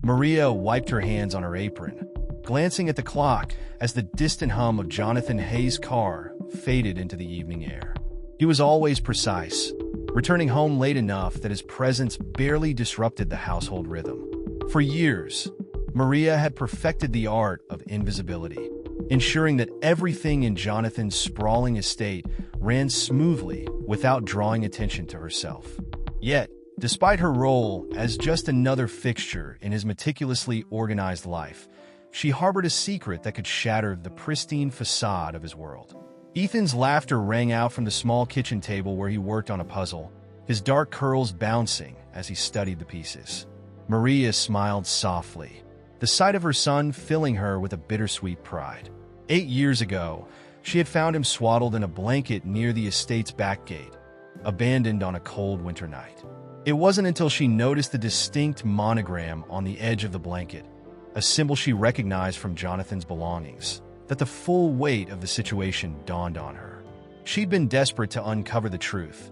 Maria wiped her hands on her apron, glancing at the clock as the distant hum of Jonathan Hayes' car faded into the evening air. He was always precise, returning home late enough that his presence barely disrupted the household rhythm. For years, Maria had perfected the art of invisibility, ensuring that everything in Jonathan's sprawling estate ran smoothly without drawing attention to herself. Yet, despite her role as just another fixture in his meticulously organized life, she harbored a secret that could shatter the pristine facade of his world. Ethan's laughter rang out from the small kitchen table where he worked on a puzzle, his dark curls bouncing as he studied the pieces. Maria smiled softly, the sight of her son filling her with a bittersweet pride. 8 years ago, she had found him swaddled in a blanket near the estate's back gate, abandoned on a cold winter night. It wasn't until she noticed the distinct monogram on the edge of the blanket, a symbol she recognized from Jonathan's belongings, that the full weight of the situation dawned on her. She'd been desperate to uncover the truth,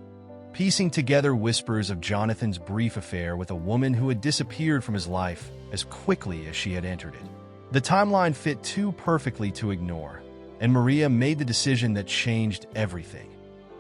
piecing together whispers of Jonathan's brief affair with a woman who had disappeared from his life as quickly as she had entered it. The timeline fit too perfectly to ignore, and Maria made the decision that changed everything.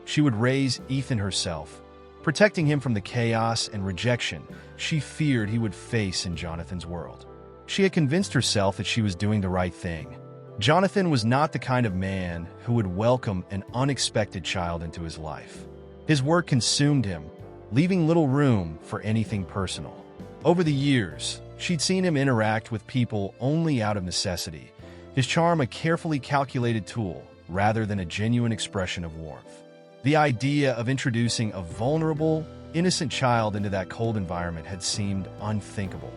She would raise Ethan herself, protecting him from the chaos and rejection she feared he would face in Jonathan's world. She had convinced herself that she was doing the right thing. Jonathan was not the kind of man who would welcome an unexpected child into his life. His work consumed him, leaving little room for anything personal. Over the years, she'd seen him interact with people only out of necessity, his charm a carefully calculated tool rather than a genuine expression of warmth. The idea of introducing a vulnerable, innocent child into that cold environment had seemed unthinkable.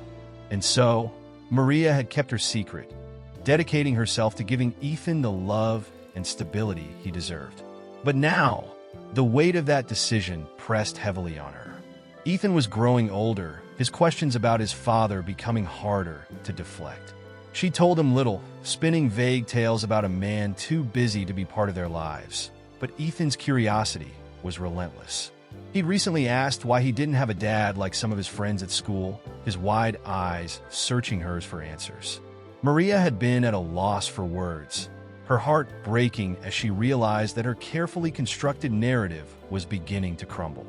And so, Maria had kept her secret, dedicating herself to giving Ethan the love and stability he deserved. But now, the weight of that decision pressed heavily on her. Ethan was growing older, his questions about his father becoming harder to deflect. She told him little, spinning vague tales about a man too busy to be part of their lives. But Ethan's curiosity was relentless. He'd recently asked why he didn't have a dad like some of his friends at school, his wide eyes searching hers for answers. Maria had been at a loss for words, her heart breaking as she realized that her carefully constructed narrative was beginning to crumble.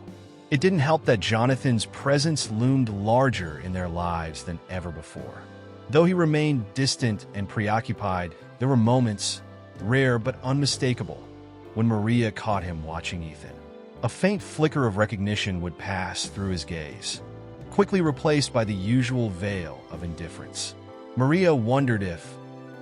It didn't help that Jonathan's presence loomed larger in their lives than ever before. Though he remained distant and preoccupied, there were moments, rare but unmistakable, when Maria caught him watching Ethan. A faint flicker of recognition would pass through his gaze, quickly replaced by the usual veil of indifference. Maria wondered if,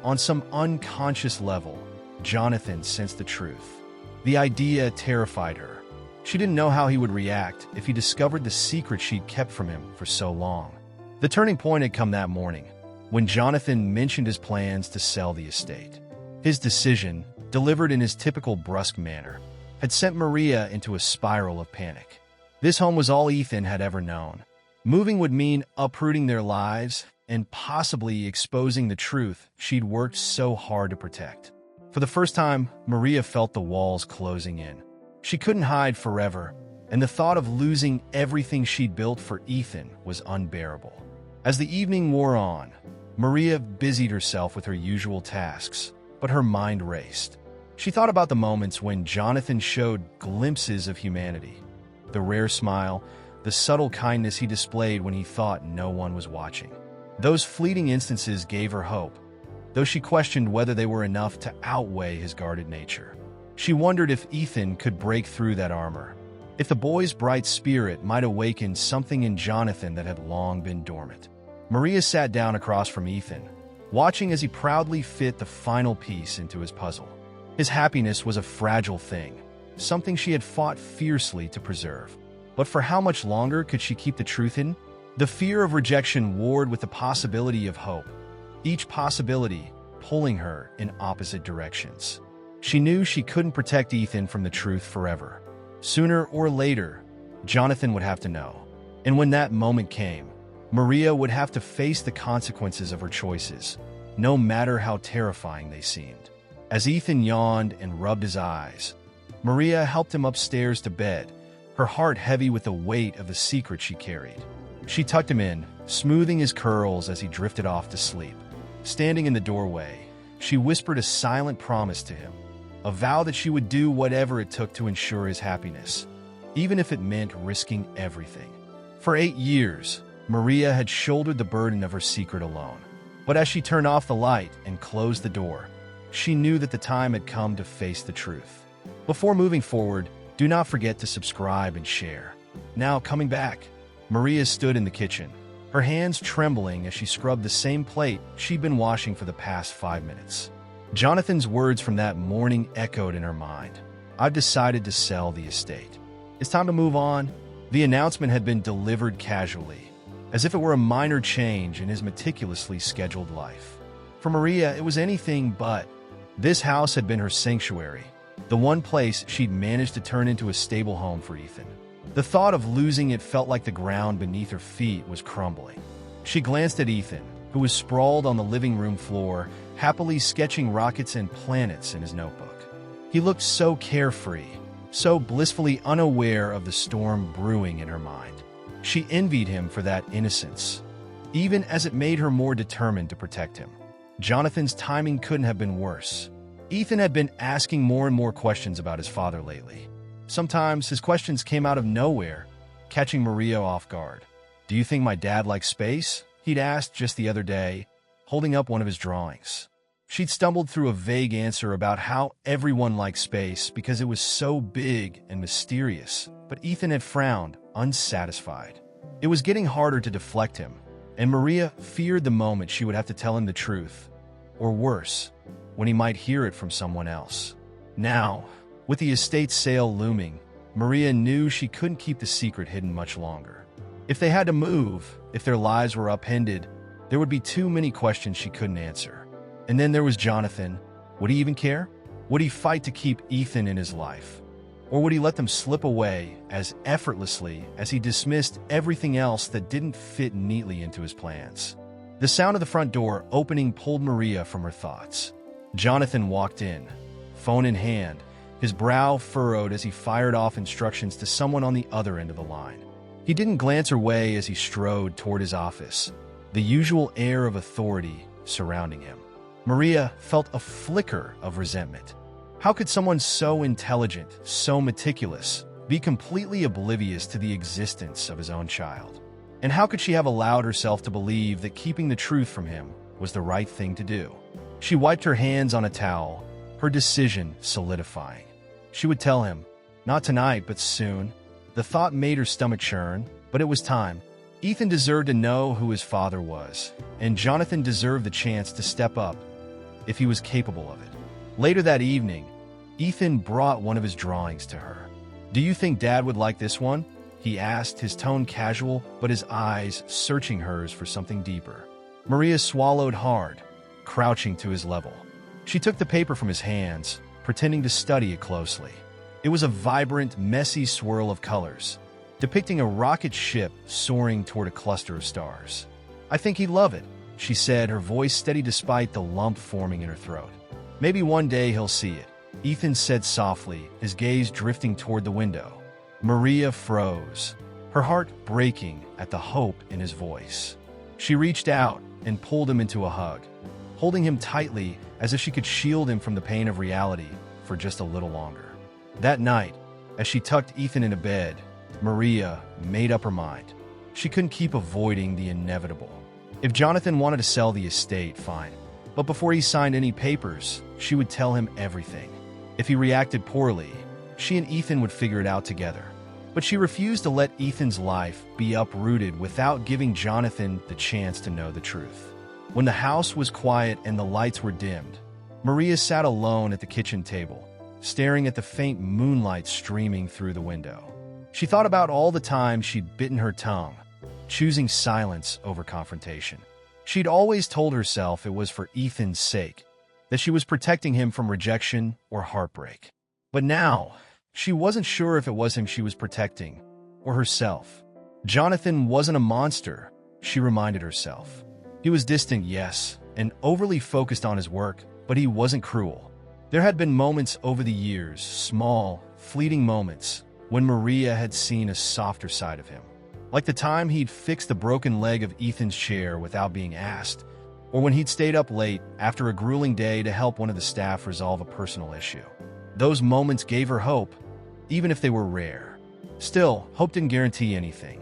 on some unconscious level, Jonathan sensed the truth. The idea terrified her. She didn't know how he would react if he discovered the secret she'd kept from him for so long. The turning point had come that morning, when Jonathan mentioned his plans to sell the estate. His decision, delivered in his typical brusque manner, had sent Maria into a spiral of panic. This home was all Ethan had ever known. Moving would mean uprooting their lives and possibly exposing the truth she'd worked so hard to protect. For the first time, Maria felt the walls closing in. She couldn't hide forever, and the thought of losing everything she'd built for Ethan was unbearable. As the evening wore on, Maria busied herself with her usual tasks, but her mind raced. She thought about the moments when Jonathan showed glimpses of humanity, the rare smile, the subtle kindness he displayed when he thought no one was watching. Those fleeting instances gave her hope, though she questioned whether they were enough to outweigh his guarded nature. She wondered if Ethan could break through that armor, if the boy's bright spirit might awaken something in Jonathan that had long been dormant. Maria sat down across from Ethan, watching as he proudly fit the final piece into his puzzle. His happiness was a fragile thing, something she had fought fiercely to preserve. But for how much longer could she keep the truth hidden? The fear of rejection warred with the possibility of hope, each possibility pulling her in opposite directions. She knew she couldn't protect Ethan from the truth forever. Sooner or later, Jonathan would have to know. And when that moment came, Maria would have to face the consequences of her choices, no matter how terrifying they seemed. As Ethan yawned and rubbed his eyes, Maria helped him upstairs to bed, her heart heavy with the weight of the secret she carried. She tucked him in, smoothing his curls as he drifted off to sleep. Standing in the doorway, she whispered a silent promise to him, a vow that she would do whatever it took to ensure his happiness, even if it meant risking everything. For 8 years, Maria had shouldered the burden of her secret alone. But as she turned off the light and closed the door, she knew that the time had come to face the truth. Before moving forward, do not forget to subscribe and share. Now, coming back, Maria stood in the kitchen, her hands trembling as she scrubbed the same plate she'd been washing for the past 5 minutes. Jonathan's words from that morning echoed in her mind. "I've decided to sell the estate. It's time to move on." The announcement had been delivered casually, as if it were a minor change in his meticulously scheduled life. For Maria, it was anything but. This house had been her sanctuary, the one place she'd managed to turn into a stable home for Ethan. The thought of losing it felt like the ground beneath her feet was crumbling. She glanced at Ethan, who was sprawled on the living room floor, happily sketching rockets and planets in his notebook. He looked so carefree, so blissfully unaware of the storm brewing in her mind. She envied him for that innocence, even as it made her more determined to protect him. Jonathan's timing couldn't have been worse. Ethan had been asking more and more questions about his father lately. Sometimes his questions came out of nowhere, catching Maria off guard. "Do you think my dad likes space?" he'd asked just the other day, holding up one of his drawings. She'd stumbled through a vague answer about how everyone liked space because it was so big and mysterious, but Ethan had frowned, unsatisfied. It was getting harder to deflect him, and Maria feared the moment she would have to tell him the truth, or worse, when he might hear it from someone else. Now, with the estate sale looming, Maria knew she couldn't keep the secret hidden much longer. If they had to move, if their lives were upended, there would be too many questions she couldn't answer. And then there was Jonathan. Would he even care? Would he fight to keep Ethan in his life? Or would he let them slip away as effortlessly as he dismissed everything else that didn't fit neatly into his plans? The sound of the front door opening pulled Maria from her thoughts. Jonathan walked in, phone in hand, his brow furrowed as he fired off instructions to someone on the other end of the line. He didn't glance her way as he strode toward his office, the usual air of authority surrounding him. Maria felt a flicker of resentment. How could someone so intelligent, so meticulous, be completely oblivious to the existence of his own child? And how could she have allowed herself to believe that keeping the truth from him was the right thing to do? She wiped her hands on a towel, her decision solidifying. She would tell him, not tonight, but soon. The thought made her stomach churn, but it was time. Ethan deserved to know who his father was, and Jonathan deserved the chance to step up if he was capable of it. Later that evening, Ethan brought one of his drawings to her. "Do you think Dad would like this one?" he asked, his tone casual, but his eyes searching hers for something deeper. Maria swallowed hard, crouching to his level. She took the paper from his hands, pretending to study it closely. It was a vibrant, messy swirl of colors, depicting a rocket ship soaring toward a cluster of stars. "I think he'd love it," she said, her voice steady despite the lump forming in her throat. "Maybe one day he'll see it," Ethan said softly, his gaze drifting toward the window. Maria froze, her heart breaking at the hope in his voice. She reached out and pulled him into a hug, holding him tightly as if she could shield him from the pain of reality for just a little longer. That night, as she tucked Ethan into bed, Maria made up her mind. She couldn't keep avoiding the inevitable. If Jonathan wanted to sell the estate, fine. But before he signed any papers, she would tell him everything. If he reacted poorly, she and Ethan would figure it out together. But she refused to let Ethan's life be uprooted without giving Jonathan the chance to know the truth. When the house was quiet and the lights were dimmed, Maria sat alone at the kitchen table, staring at the faint moonlight streaming through the window. She thought about all the times she'd bitten her tongue, choosing silence over confrontation. She'd always told herself it was for Ethan's sake, that she was protecting him from rejection or heartbreak. But now, she wasn't sure if it was him she was protecting, or herself. Jonathan wasn't a monster, she reminded herself. He was distant, yes, and overly focused on his work, but he wasn't cruel. There had been moments over the years, small, fleeting moments, when Maria had seen a softer side of him. Like the time he'd fixed the broken leg of Ethan's chair without being asked, or when he'd stayed up late after a grueling day to help one of the staff resolve a personal issue. Those moments gave her hope, even if they were rare. Still, hope didn't guarantee anything.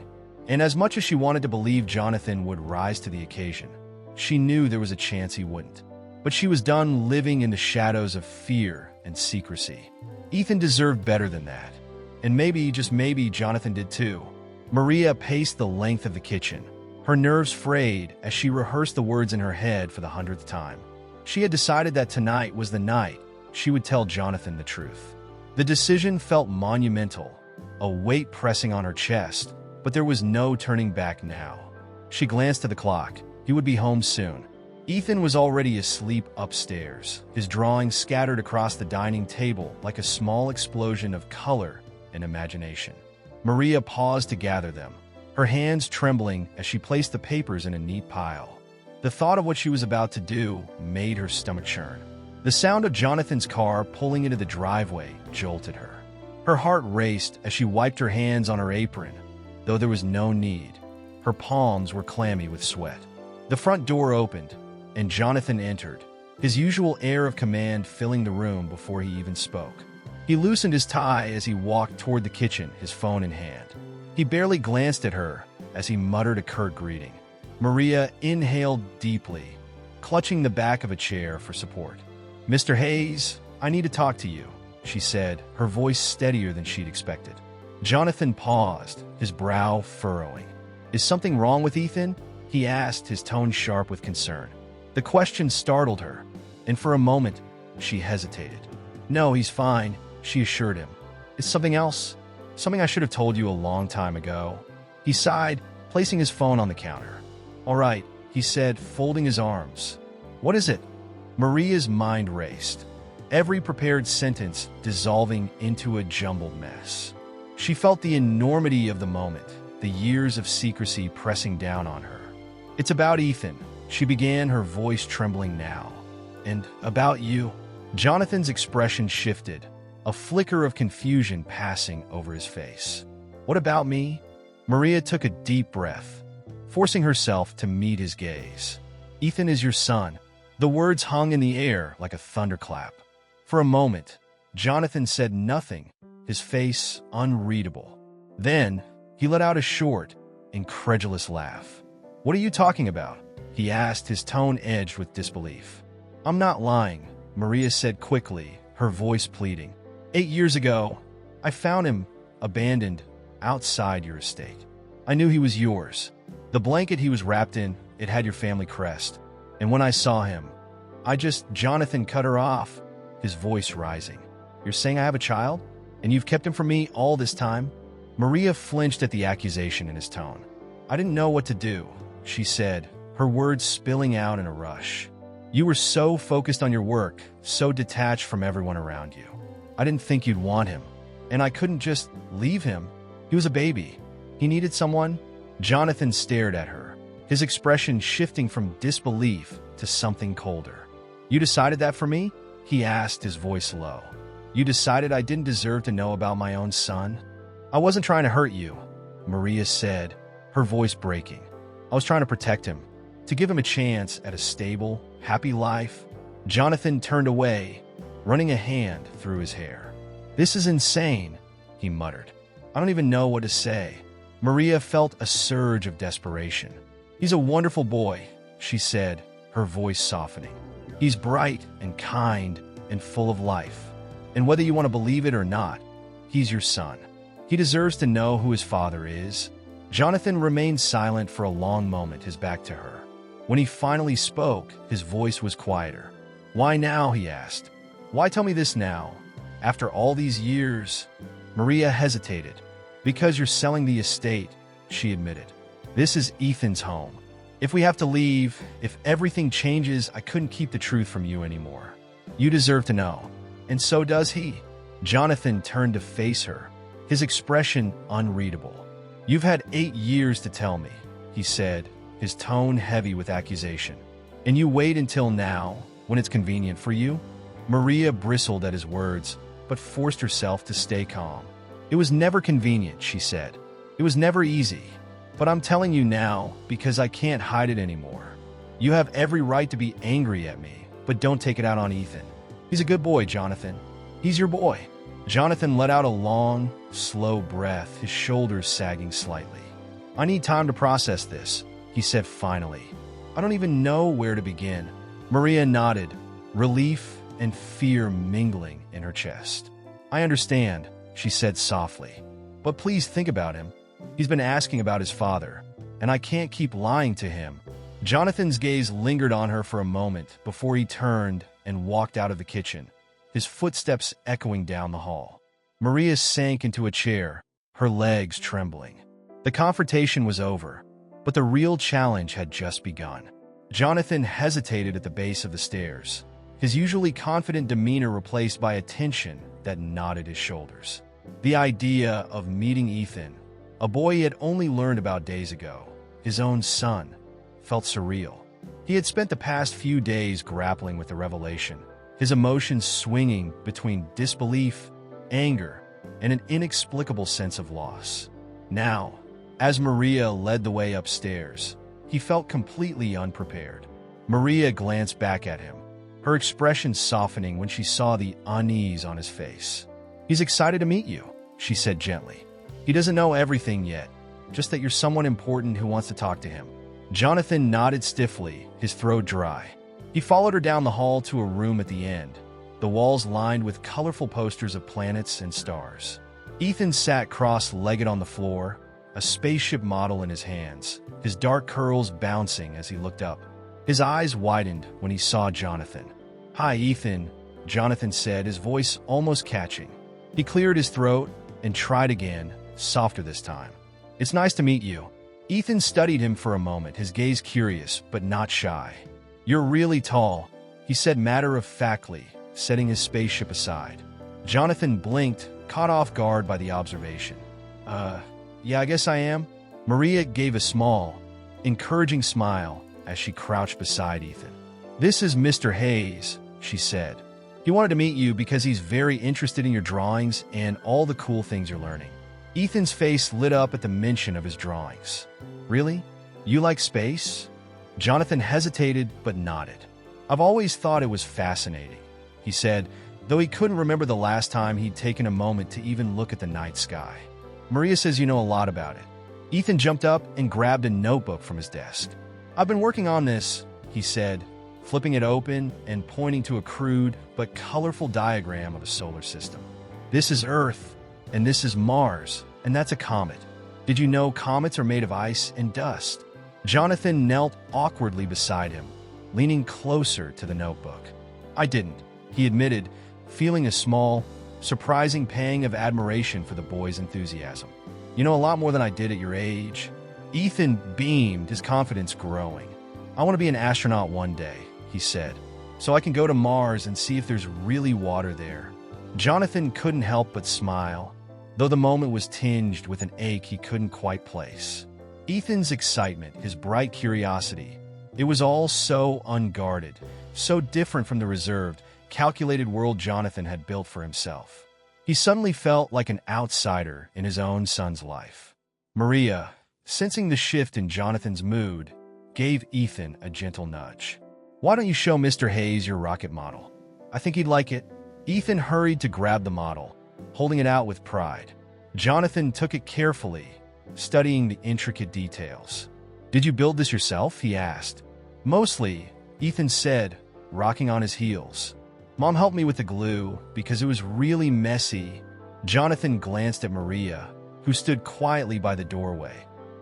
And as much as she wanted to believe Jonathan would rise to the occasion, she knew there was a chance he wouldn't. But she was done living in the shadows of fear and secrecy. Ethan deserved better than that. And maybe, just maybe, Jonathan did too. Maria paced the length of the kitchen, her nerves frayed as she rehearsed the words in her head for the 100th time. She had decided that tonight was the night she would tell Jonathan the truth. The decision felt monumental, a weight pressing on her chest, but there was no turning back now. She glanced at the clock. He would be home soon. Ethan was already asleep upstairs, his drawings scattered across the dining table like a small explosion of color and imagination. Maria paused to gather them, her hands trembling as she placed the papers in a neat pile. The thought of what she was about to do made her stomach churn. The sound of Jonathan's car pulling into the driveway jolted her. Her heart raced as she wiped her hands on her apron, though there was no need. Her palms were clammy with sweat. The front door opened, and Jonathan entered, his usual air of command filling the room before he even spoke. He loosened his tie as he walked toward the kitchen, his phone in hand. He barely glanced at her as he muttered a curt greeting. Maria inhaled deeply, clutching the back of a chair for support. "Mr. Hayes, I need to talk to you," she said, her voice steadier than she'd expected. Jonathan paused, his brow furrowing. "Is something wrong with Ethan?" he asked, his tone sharp with concern. The question startled her, and for a moment, she hesitated. "No, he's fine," she assured him. "Is something else? Something I should have told you a long time ago." He sighed, placing his phone on the counter. "All right," he said, folding his arms. "What is it?" Maria's mind raced, every prepared sentence dissolving into a jumbled mess. She felt the enormity of the moment, the years of secrecy pressing down on her. "It's about Ethan," she began, her voice trembling now. "And about you." Jonathan's expression shifted, a flicker of confusion passing over his face. "What about me?" Maria took a deep breath, forcing herself to meet his gaze. "Ethan is your son." The words hung in the air like a thunderclap. For a moment, Jonathan said nothing, his face unreadable. Then, he let out a short, incredulous laugh. "What are you talking about?" he asked, his tone edged with disbelief. "I'm not lying," Maria said quickly, her voice pleading. 8 years ago, I found him abandoned outside your estate. I knew he was yours. The blanket he was wrapped in, it had your family crest. And when I saw him, Jonathan cut her off, his voice rising. "You're saying I have a child? And you've kept him from me all this time?" Maria flinched at the accusation in his tone. "I didn't know what to do," she said, her words spilling out in a rush. "You were so focused on your work, so detached from everyone around you. I didn't think you'd want him. And I couldn't just leave him. He was a baby. He needed someone." Jonathan stared at her, his expression shifting from disbelief to something colder. "You decided that for me?" he asked, his voice low. "You decided I didn't deserve to know about my own son?" "I wasn't trying to hurt you," Maria said, her voice breaking. "I was trying to protect him, to give him a chance at a stable, happy life." Jonathan turned away, running a hand through his hair. "This is insane," he muttered. "I don't even know what to say." Maria felt a surge of desperation. "He's a wonderful boy," she said, her voice softening. "He's bright and kind and full of life. And whether you want to believe it or not, he's your son. He deserves to know who his father is." Jonathan remained silent for a long moment, his back to her. When he finally spoke, his voice was quieter. "Why now?" he asked. "Why tell me this now? After all these years?" Maria hesitated. "Because you're selling the estate," she admitted. "This is Ethan's home. If we have to leave, if everything changes, I couldn't keep the truth from you anymore. You deserve to know. And so does he." Jonathan turned to face her, his expression unreadable. "You've had 8 years to tell me," he said, his tone heavy with accusation. "And you wait until now, when it's convenient for you?" Maria bristled at his words, but forced herself to stay calm. "It was never convenient," she said. "It was never easy. But I'm telling you now because I can't hide it anymore. You have every right to be angry at me, but don't take it out on Ethan. He's a good boy, Jonathan. He's your boy." Jonathan let out a long, slow breath, his shoulders sagging slightly. "I need time to process this," he said finally. "I don't even know where to begin." Maria nodded, relief and fear mingling in her chest. "I understand," she said softly. "But please think about him. He's been asking about his father, and I can't keep lying to him." Jonathan's gaze lingered on her for a moment before he turned and walked out of the kitchen, his footsteps echoing down the hall. Maria sank into a chair, her legs trembling. The confrontation was over, but the real challenge had just begun. Jonathan hesitated at the base of the stairs, his usually confident demeanor replaced by a tension that knotted his shoulders. The idea of meeting Ethan, a boy he had only learned about days ago, his own son, felt surreal. He had spent the past few days grappling with the revelation, his emotions swinging between disbelief, anger, and an inexplicable sense of loss. Now, as Maria led the way upstairs, he felt completely unprepared. Maria glanced back at him, her expression softening when she saw the unease on his face. "He's excited to meet you," she said gently. "He doesn't know everything yet, just that you're someone important who wants to talk to him." Jonathan nodded stiffly, his throat dry. He followed her down the hall to a room at the end, the walls lined with colorful posters of planets and stars. Ethan sat cross-legged on the floor, a spaceship model in his hands, his dark curls bouncing as he looked up. His eyes widened when he saw Jonathan. "Hi, Ethan," Jonathan said, his voice almost catching. He cleared his throat and tried again, softer this time. "It's nice to meet you." Ethan studied him for a moment, his gaze curious but not shy. "You're really tall," he said matter-of-factly, setting his spaceship aside. Jonathan blinked, caught off guard by the observation. Yeah, I guess I am." Maria gave a small, encouraging smile as she crouched beside Ethan. "This is Mr. Hayes," she said. "He wanted to meet you because he's very interested in your drawings and all the cool things you're learning." Ethan's face lit up at the mention of his drawings. "Really? You like space?" Jonathan hesitated but nodded. "I've always thought it was fascinating," he said, though he couldn't remember the last time he'd taken a moment to even look at the night sky. "Maria says you know a lot about it." Ethan jumped up and grabbed a notebook from his desk. "I've been working on this," he said, flipping it open and pointing to a crude but colorful diagram of a solar system. "This is Earth, and this is Mars, and that's a comet. Did you know comets are made of ice and dust?" Jonathan knelt awkwardly beside him, leaning closer to the notebook. "I didn't," he admitted, feeling a small, surprising pang of admiration for the boy's enthusiasm. "You know a lot more than I did at your age." Ethan beamed, his confidence growing. "I want to be an astronaut one day," he said, "so I can go to Mars and see if there's really water there." Jonathan couldn't help but smile, though the moment was tinged with an ache he couldn't quite place. Ethan's excitement, his bright curiosity, it was all so unguarded, so different from the reserved, calculated world Jonathan had built for himself. He suddenly felt like an outsider in his own son's life. Maria, sensing the shift in Jonathan's mood, gave Ethan a gentle nudge. "Why don't you show Mr. Hayes your rocket model? I think he'd like it." Ethan hurried to grab the model, holding it out with pride. Jonathan took it carefully, studying the intricate details. "Did you build this yourself?" he asked. "Mostly," Ethan said, rocking on his heels. "Mom helped me with the glue because it was really messy." Jonathan glanced at Maria, who stood quietly by the doorway,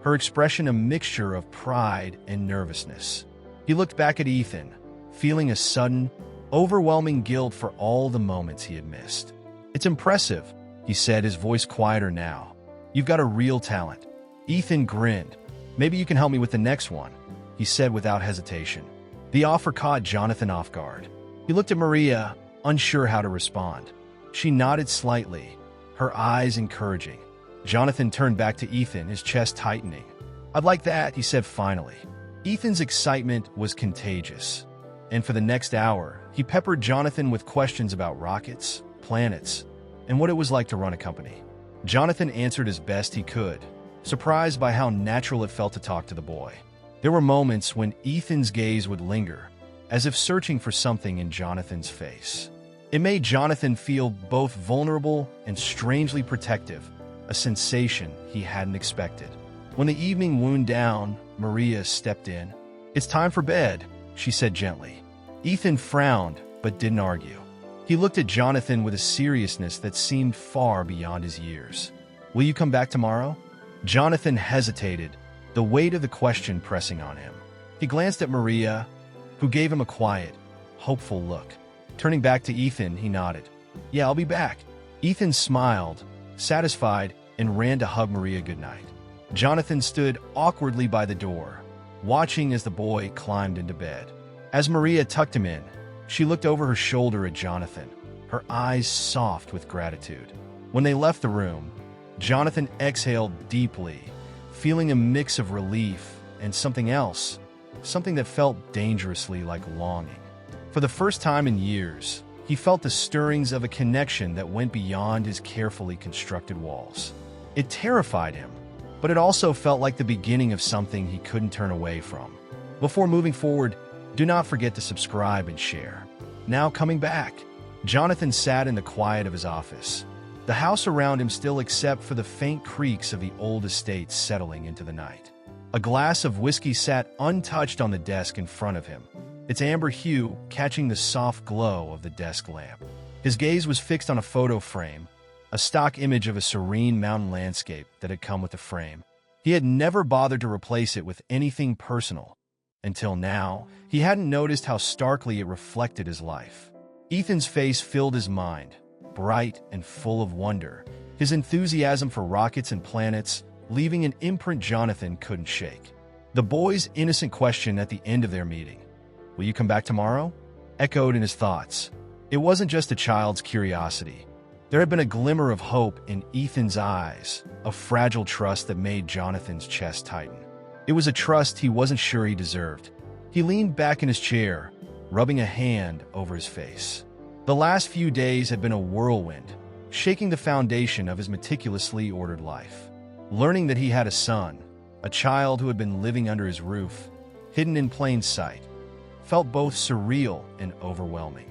her expression a mixture of pride and nervousness. He looked back at Ethan, feeling a sudden, overwhelming guilt for all the moments he had missed. "It's impressive," he said, his voice quieter now. "You've got a real talent." Ethan grinned. "Maybe you can help me with the next one," he said without hesitation. The offer caught Jonathan off guard. He looked at Maria, unsure how to respond. She nodded slightly, her eyes encouraging. Jonathan turned back to Ethan, his chest tightening. "I'd like that," he said finally. Ethan's excitement was contagious, and for the next hour, he peppered Jonathan with questions about rockets, planets, and what it was like to run a company. Jonathan answered as best he could, surprised by how natural it felt to talk to the boy. There were moments when Ethan's gaze would linger, as if searching for something in Jonathan's face. It made Jonathan feel both vulnerable and strangely protective, a sensation he hadn't expected. When the evening wound down, Maria stepped in. "It's time for bed," she said gently. Ethan frowned, but didn't argue. He looked at Jonathan with a seriousness that seemed far beyond his years. "Will you come back tomorrow?" Jonathan hesitated, the weight of the question pressing on him. He glanced at Maria, who gave him a quiet, hopeful look. Turning back to Ethan, he nodded. "Yeah, I'll be back." Ethan smiled, satisfied, and ran to hug Maria goodnight. Jonathan stood awkwardly by the door, watching as the boy climbed into bed. As Maria tucked him in, she looked over her shoulder at Jonathan, her eyes soft with gratitude. When they left the room, Jonathan exhaled deeply, feeling a mix of relief and something else, something that felt dangerously like longing. For the first time in years, he felt the stirrings of a connection that went beyond his carefully constructed walls. It terrified him, but it also felt like the beginning of something he couldn't turn away from. Before moving forward, do not forget to subscribe and share. Now coming back, Jonathan sat in the quiet of his office, the house around him still except for the faint creaks of the old estate settling into the night. A glass of whiskey sat untouched on the desk in front of him, its amber hue catching the soft glow of the desk lamp. His gaze was fixed on a photo frame, a stock image of a serene mountain landscape that had come with the frame. He had never bothered to replace it with anything personal. Until now, he hadn't noticed how starkly it reflected his life. Ethan's face filled his mind, bright and full of wonder, his enthusiasm for rockets and planets leaving an imprint Jonathan couldn't shake. The boy's innocent question at the end of their meeting, "Will you come back tomorrow?" echoed in his thoughts. It wasn't just a child's curiosity. There had been a glimmer of hope in Ethan's eyes, a fragile trust that made Jonathan's chest tighten. It was a trust he wasn't sure he deserved. He leaned back in his chair, rubbing a hand over his face. The last few days had been a whirlwind, shaking the foundation of his meticulously ordered life. Learning that he had a son, a child who had been living under his roof, hidden in plain sight, felt both surreal and overwhelming.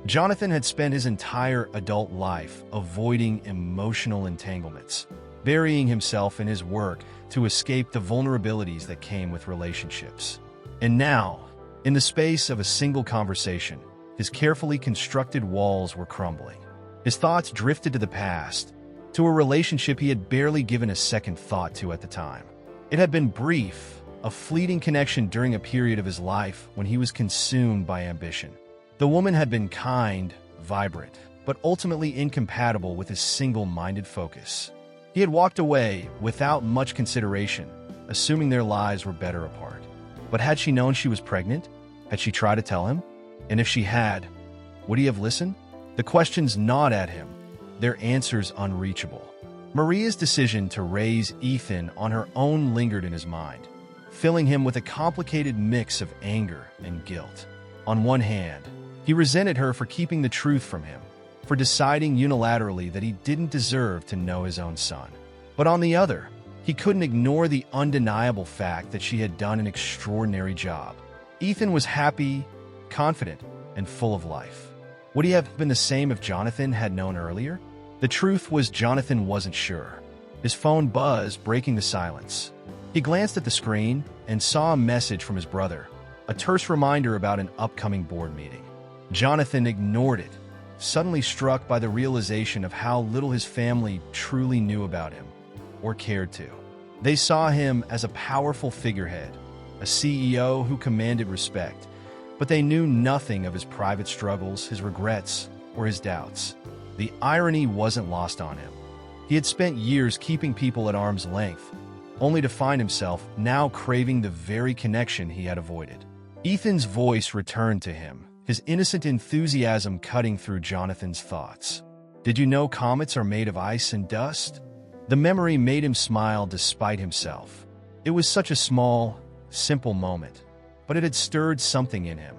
Jonathan had spent his entire adult life avoiding emotional entanglements, burying himself in his work to escape the vulnerabilities that came with relationships. And now, in the space of a single conversation, his carefully constructed walls were crumbling. His thoughts drifted to the past, to a relationship he had barely given a second thought to at the time. It had been brief, a fleeting connection during a period of his life when he was consumed by ambition. The woman had been kind, vibrant, but ultimately incompatible with his single-minded focus. He had walked away without much consideration, assuming their lives were better apart. But had she known she was pregnant? Had she tried to tell him? And if she had, would he have listened? The questions gnawed at him, their answers unreachable. Maria's decision to raise Ethan on her own lingered in his mind, filling him with a complicated mix of anger and guilt. On one hand, he resented her for keeping the truth from him, for deciding unilaterally that he didn't deserve to know his own son. But on the other, he couldn't ignore the undeniable fact that she had done an extraordinary job. Ethan was happy, confident, and full of life. Would he have been the same if Jonathan had known earlier? The truth was Jonathan wasn't sure. His phone buzzed, breaking the silence. He glanced at the screen and saw a message from his brother, a terse reminder about an upcoming board meeting. Jonathan ignored it, suddenly struck by the realization of how little his family truly knew about him, or cared to. They saw him as a powerful figurehead, a CEO who commanded respect, but they knew nothing of his private struggles, his regrets, or his doubts. The irony wasn't lost on him. He had spent years keeping people at arm's length, only to find himself now craving the very connection he had avoided. Ethan's voice returned to him, his innocent enthusiasm cutting through Jonathan's thoughts. "Did you know comets are made of ice and dust?" The memory made him smile despite himself. It was such a small, simple moment, but it had stirred something in him,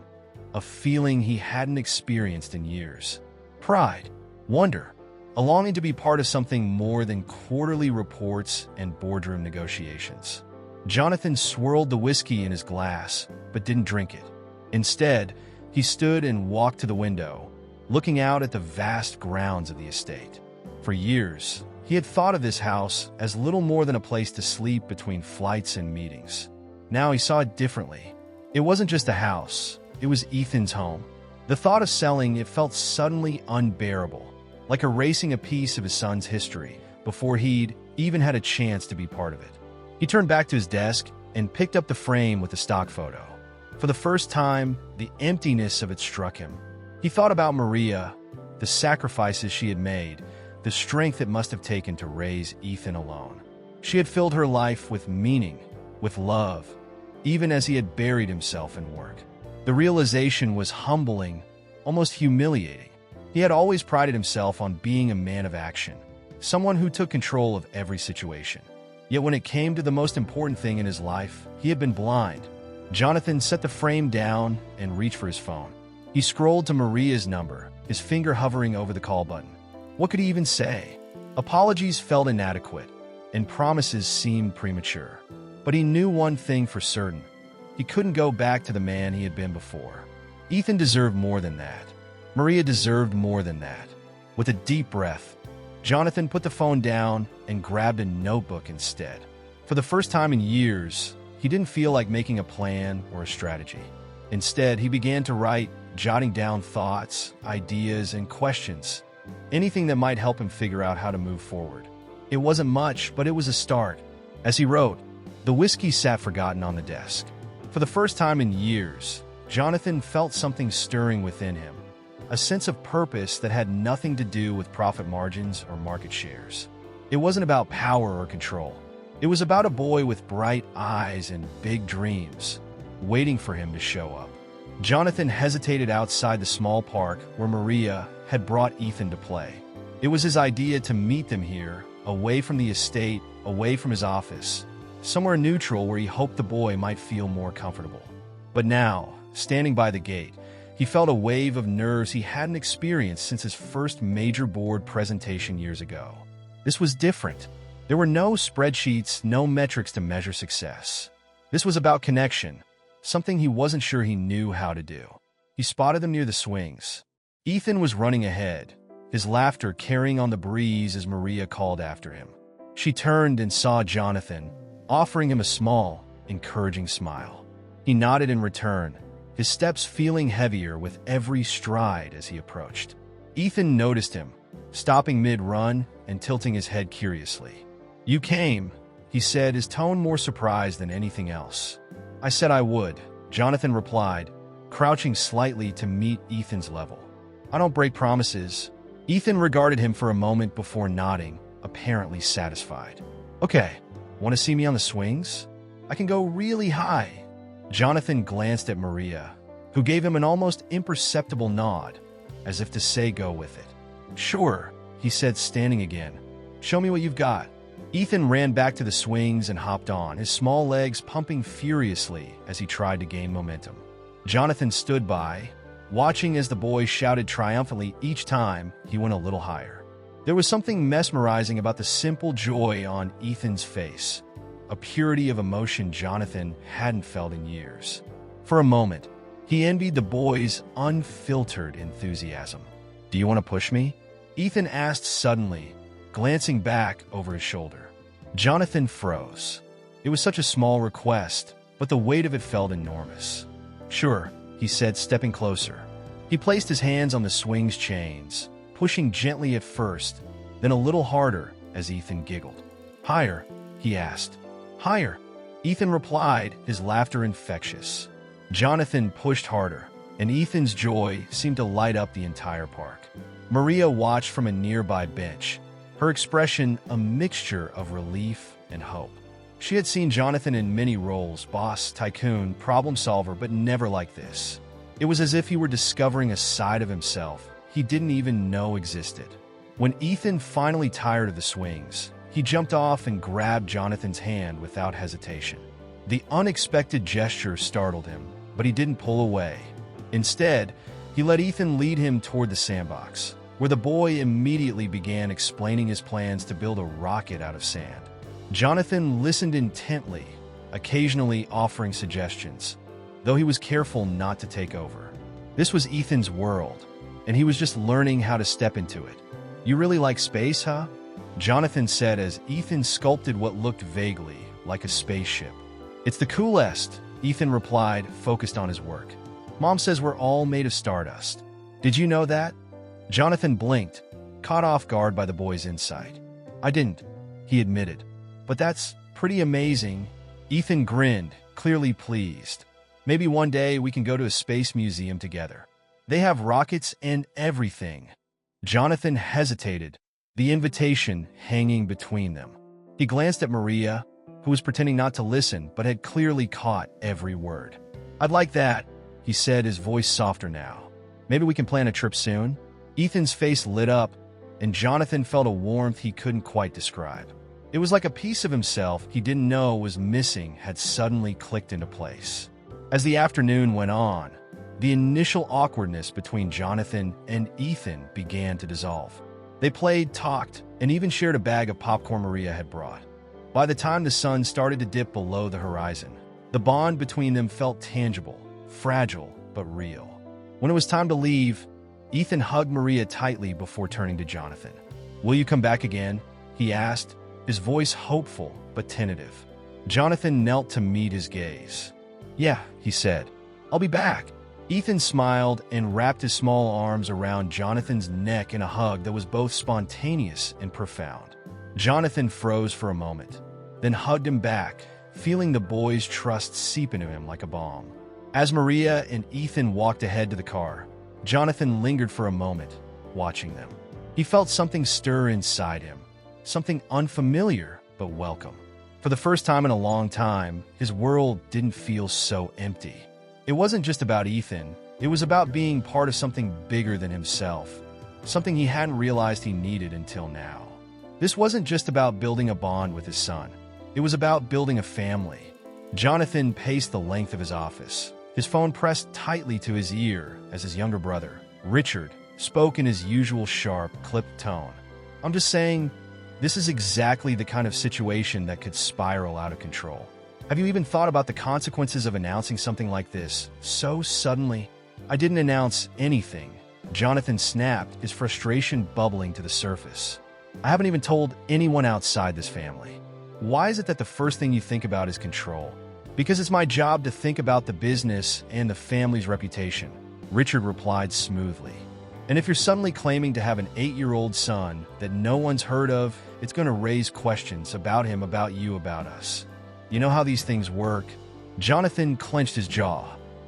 a feeling he hadn't experienced in years. Pride, wonder, a longing to be part of something more than quarterly reports and boardroom negotiations. Jonathan swirled the whiskey in his glass, but didn't drink it. Instead, he stood and walked to the window, looking out at the vast grounds of the estate. For years, he had thought of this house as little more than a place to sleep between flights and meetings. Now he saw it differently. It wasn't just a house, it was Ethan's home. The thought of selling it felt suddenly unbearable, like erasing a piece of his son's history before he'd even had a chance to be part of it. He turned back to his desk and picked up the frame with the stock photo. For the first time, the emptiness of it struck him. He thought about Maria, the sacrifices she had made, the strength it must have taken to raise Ethan alone. She had filled her life with meaning, with love, even as he had buried himself in work. The realization was humbling, almost humiliating. He had always prided himself on being a man of action, someone who took control of every situation. Yet when it came to the most important thing in his life, he had been blind. Jonathan set the frame down and reached for his phone. He scrolled to Maria's number, his finger hovering over the call button. What could he even say? Apologies felt inadequate, and promises seemed premature. But he knew one thing for certain. He couldn't go back to the man he had been before. Ethan deserved more than that. Maria deserved more than that. With a deep breath, Jonathan put the phone down and grabbed a notebook instead. For the first time in years, he didn't feel like making a plan or a strategy. Instead, he began to write, jotting down thoughts, ideas, and questions. Anything that might help him figure out how to move forward. It wasn't much, but it was a start. As he wrote, the whiskey sat forgotten on the desk. For the first time in years, Jonathan felt something stirring within him, a sense of purpose that had nothing to do with profit margins or market shares. It wasn't about power or control. It was about a boy with bright eyes and big dreams, waiting for him to show up. Jonathan hesitated outside the small park where Maria had brought Ethan to play. It was his idea to meet them here, away from the estate, away from his office, somewhere neutral where he hoped the boy might feel more comfortable. But now, standing by the gate, he felt a wave of nerves he hadn't experienced since his first major board presentation years ago. This was different. There were no spreadsheets, no metrics to measure success. This was about connection, something he wasn't sure he knew how to do. He spotted them near the swings. Ethan was running ahead, his laughter carrying on the breeze as Maria called after him. She turned and saw Jonathan, offering him a small, encouraging smile. He nodded in return, his steps feeling heavier with every stride as he approached. Ethan noticed him, stopping mid-run and tilting his head curiously. "You came," he said, his tone more surprised than anything else. "I said I would," Jonathan replied, crouching slightly to meet Ethan's level. "I don't break promises." Ethan regarded him for a moment before nodding, apparently satisfied. "Okay, want to see me on the swings? I can go really high." Jonathan glanced at Maria, who gave him an almost imperceptible nod, as if to say go with it. "Sure," he said, standing again. "Show me what you've got." Ethan ran back to the swings and hopped on, his small legs pumping furiously as he tried to gain momentum. Jonathan stood by, watching as the boy shouted triumphantly each time he went a little higher. There was something mesmerizing about the simple joy on Ethan's face, a purity of emotion Jonathan hadn't felt in years. For a moment, he envied the boy's unfiltered enthusiasm. "Do you want to push me?" Ethan asked suddenly, glancing back over his shoulder. Jonathan froze. It was such a small request, but the weight of it felt enormous. "Sure," he said, stepping closer. He placed his hands on the swing's chains, pushing gently at first, then a little harder as Ethan giggled. "Higher?" he asked. "Higher," Ethan replied, his laughter infectious. Jonathan pushed harder, and Ethan's joy seemed to light up the entire park. Maria watched from a nearby bench, her expression a mixture of relief and hope. She had seen Jonathan in many roles, boss, tycoon, problem solver, but never like this. It was as if he were discovering a side of himself he didn't even know existed. When Ethan finally tired of the swings, he jumped off and grabbed Jonathan's hand without hesitation. The unexpected gesture startled him, but he didn't pull away. Instead, he let Ethan lead him toward the sandbox. where the boy immediately began explaining his plans to build a rocket out of sand. Jonathan listened intently, occasionally offering suggestions, though he was careful not to take over. This was Ethan's world, and he was just learning how to step into it. "You really like space, huh?" Jonathan said as Ethan sculpted what looked vaguely like a spaceship. "It's the coolest," Ethan replied, focused on his work. "Mom says we're all made of stardust. Did you know that?" Jonathan blinked, caught off guard by the boy's insight. "I didn't," he admitted. "But that's pretty amazing." Ethan grinned, clearly pleased. "Maybe one day we can go to a space museum together. They have rockets and everything." Jonathan hesitated, the invitation hanging between them. He glanced at Maria, who was pretending not to listen but had clearly caught every word. "I'd like that," he said, his voice softer now. "Maybe we can plan a trip soon?" Ethan's face lit up, and Jonathan felt a warmth he couldn't quite describe. It was like a piece of himself he didn't know was missing had suddenly clicked into place. As the afternoon went on, the initial awkwardness between Jonathan and Ethan began to dissolve. They played, talked, and even shared a bag of popcorn Maria had brought. By the time the sun started to dip below the horizon, the bond between them felt tangible, fragile, but real. When it was time to leave, Ethan hugged Maria tightly before turning to Jonathan. "Will you come back again?" he asked, his voice hopeful but tentative. Jonathan knelt to meet his gaze. "Yeah," he said. "I'll be back." Ethan smiled and wrapped his small arms around Jonathan's neck in a hug that was both spontaneous and profound. Jonathan froze for a moment, then hugged him back, feeling the boy's trust seep into him like a balm. As Maria and Ethan walked ahead to the car, Jonathan lingered for a moment, watching them. He felt something stir inside him, something unfamiliar but welcome. For the first time in a long time, his world didn't feel so empty. It wasn't just about Ethan, it was about being part of something bigger than himself, something he hadn't realized he needed until now. This wasn't just about building a bond with his son, it was about building a family. Jonathan paced the length of his office, his phone pressed tightly to his ear as his younger brother, Richard, spoke in his usual sharp, clipped tone. "I'm just saying, this is exactly the kind of situation that could spiral out of control. Have you even thought about the consequences of announcing something like this so suddenly?" "I didn't announce anything," Jonathan snapped, his frustration bubbling to the surface. "I haven't even told anyone outside this family." "Why is it that the first thing you think about is control?" "Because it's my job to think about the business and the family's reputation," Richard replied smoothly. "And if you're suddenly claiming to have an 8-year-old son that no one's heard of, it's going to raise questions about him, about you, about us. You know how these things work." Jonathan clenched his jaw.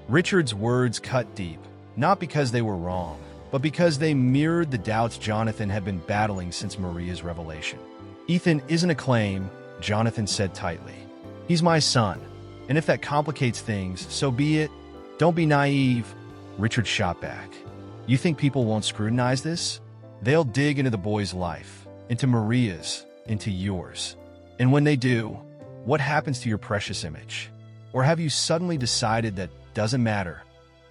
Richard's words cut deep, not because they were wrong, but because they mirrored the doubts Jonathan had been battling since Maria's revelation. "Ethan isn't a claim," Jonathan said tightly. "He's my son, and if that complicates things, so be it. Don't be naive," Richard shot back. "You think people won't scrutinize this? They'll dig into the boy's life, into Maria's, into yours. And when they do, what happens to your precious image? Or have you suddenly decided that doesn't matter?"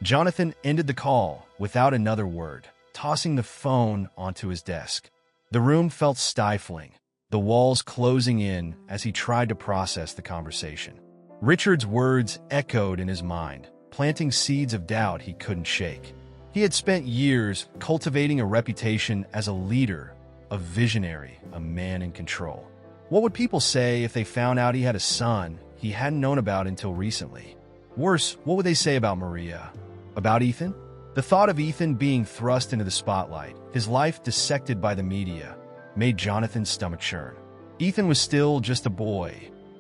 Jonathan ended the call without another word, tossing the phone onto his desk. The room felt stifling, the walls closing in as he tried to process the conversation. Richard's words echoed in his mind, planting seeds of doubt he couldn't shake. He had spent years cultivating a reputation as a leader, a visionary, a man in control. What would people say if they found out he had a son he hadn't known about until recently? Worse, what would they say about Maria? About Ethan? The thought of Ethan being thrust into the spotlight, his life dissected by the media, made Jonathan's stomach churn. Ethan was still just a boy,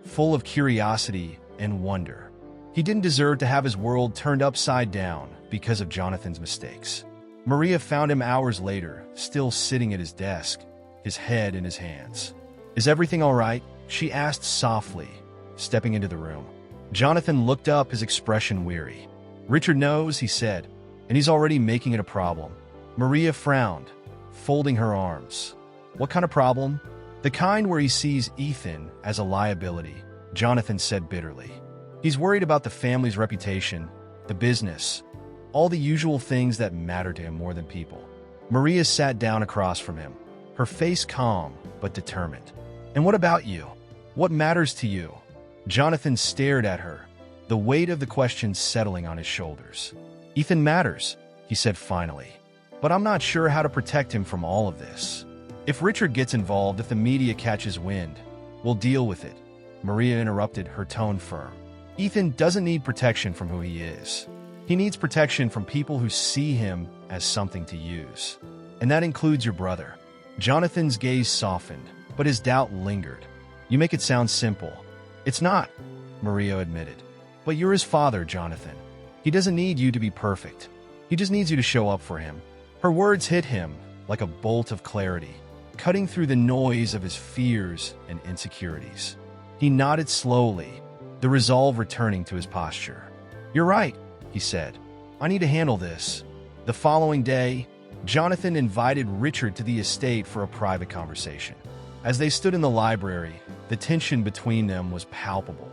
full of curiosity and wonder. He didn't deserve to have his world turned upside down because of Jonathan's mistakes. Maria found him hours later, still sitting at his desk, his head in his hands. "Is everything all right?" she asked softly, stepping into the room. Jonathan looked up, his expression weary. "Richard knows," he said, "and he's already making it a problem." Maria frowned, folding her arms. "What kind of problem?" "The kind where he sees Ethan as a liability," Jonathan said bitterly. "He's worried about the family's reputation, the business, all the usual things that matter to him more than people." Maria sat down across from him, her face calm but determined. "And what about you? What matters to you?" Jonathan stared at her, the weight of the question settling on his shoulders. "Ethan matters," he said finally, "but I'm not sure how to protect him from all of this. If Richard gets involved, if the media catches wind, we'll deal with it." Maria interrupted, her tone firm. "Ethan doesn't need protection from who he is. He needs protection from people who see him as something to use. And that includes your brother." Jonathan's gaze softened, but his doubt lingered. "You make it sound simple." "It's not," Maria admitted. "But you're his father, Jonathan. He doesn't need you to be perfect. He just needs you to show up for him." Her words hit him like a bolt of clarity, cutting through the noise of his fears and insecurities. He nodded slowly, the resolve returning to his posture. "You're right," he said. "I need to handle this." The following day, Jonathan invited Richard to the estate for a private conversation. As they stood in the library, the tension between them was palpable.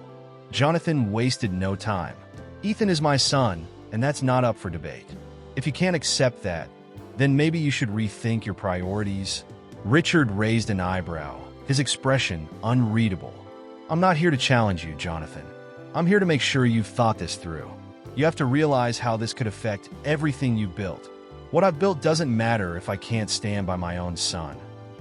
Jonathan wasted no time. "Ethan is my son, and that's not up for debate. If you can't accept that, then maybe you should rethink your priorities." Richard raised an eyebrow, his expression unreadable. "I'm not here to challenge you, Jonathan. I'm here to make sure you've thought this through. You have to realize how this could affect everything you've built. What I've built doesn't matter if I can't stand by my own son."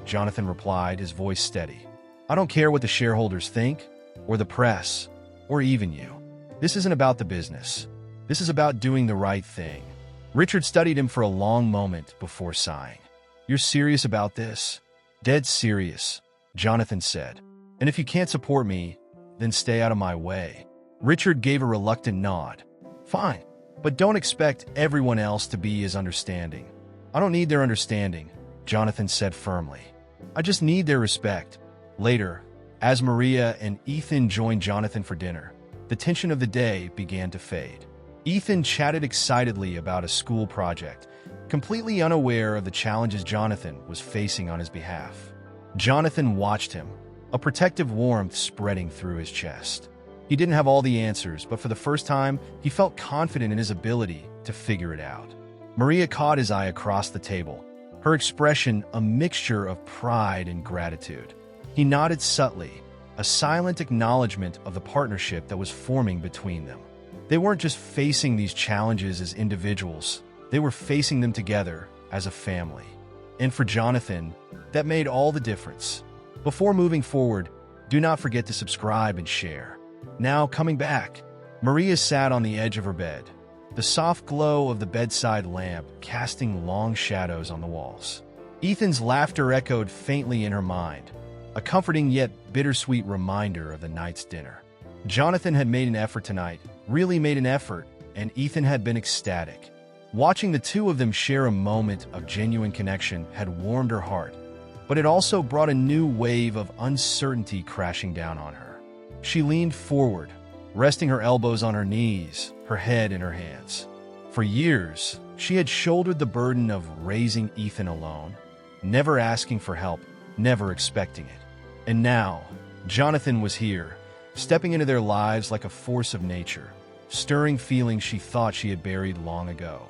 Jonathan replied, his voice steady. "I don't care what the shareholders think, or the press, or even you. This isn't about the business. This is about doing the right thing." Richard studied him for a long moment before sighing. "You're serious about this?" "Dead serious," Jonathan said. "And if you can't support me, then stay out of my way." Richard gave a reluctant nod. "Fine, but don't expect everyone else to be as understanding." "I don't need their understanding," Jonathan said firmly. "I just need their respect." Later, as Maria and Ethan joined Jonathan for dinner, the tension of the day began to fade. Ethan chatted excitedly about a school project, completely unaware of the challenges Jonathan was facing on his behalf. Jonathan watched him, a protective warmth spreading through his chest. He didn't have all the answers, but for the first time, he felt confident in his ability to figure it out. Maria caught his eye across the table, her expression a mixture of pride and gratitude. He nodded subtly, a silent acknowledgement of the partnership that was forming between them. They weren't just facing these challenges as individuals, they were facing them together as a family. And for Jonathan, that made all the difference. Before moving forward, do not forget to subscribe and share. Now, coming back, Maria sat on the edge of her bed, the soft glow of the bedside lamp casting long shadows on the walls. Ethan's laughter echoed faintly in her mind, a comforting yet bittersweet reminder of the night's dinner. Jonathan had made an effort tonight, really made an effort, and Ethan had been ecstatic. Watching the two of them share a moment of genuine connection had warmed her heart, but it also brought a new wave of uncertainty crashing down on her. She leaned forward, resting her elbows on her knees, her head in her hands. For years, she had shouldered the burden of raising Ethan alone, never asking for help, never expecting it. And now, Jonathan was here, stepping into their lives like a force of nature, stirring feelings she thought she had buried long ago.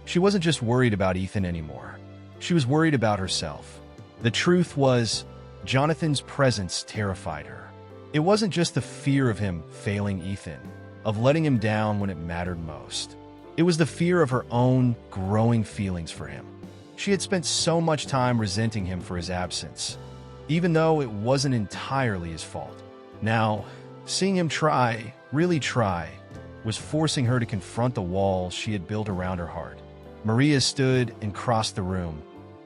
She wasn't just worried about Ethan anymore. She was worried about herself. The truth was, Jonathan's presence terrified her. It wasn't just the fear of him failing Ethan, of letting him down when it mattered most. It was the fear of her own growing feelings for him. She had spent so much time resenting him for his absence, even though it wasn't entirely his fault. Now, seeing him try, really try, was forcing her to confront the walls she had built around her heart. Maria stood and crossed the room,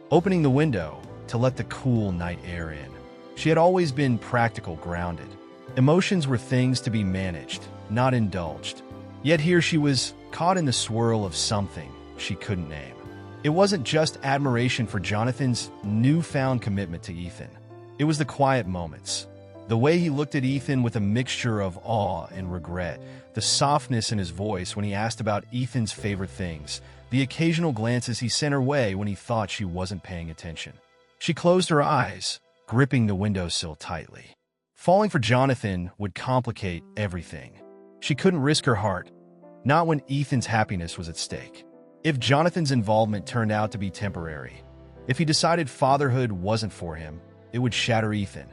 opening the window to let the cool night air in. She had always been practical, grounded. Emotions were things to be managed, not indulged. Yet here she was, caught in the swirl of something she couldn't name. It wasn't just admiration for Jonathan's newfound commitment to Ethan. It was the quiet moments. The way he looked at Ethan with a mixture of awe and regret, the softness in his voice when he asked about Ethan's favorite things, the occasional glances he sent her way when he thought she wasn't paying attention. She closed her eyes, gripping the windowsill tightly. Falling for Jonathan would complicate everything. She couldn't risk her heart, not when Ethan's happiness was at stake. If Jonathan's involvement turned out to be temporary, if he decided fatherhood wasn't for him, it would shatter Ethan.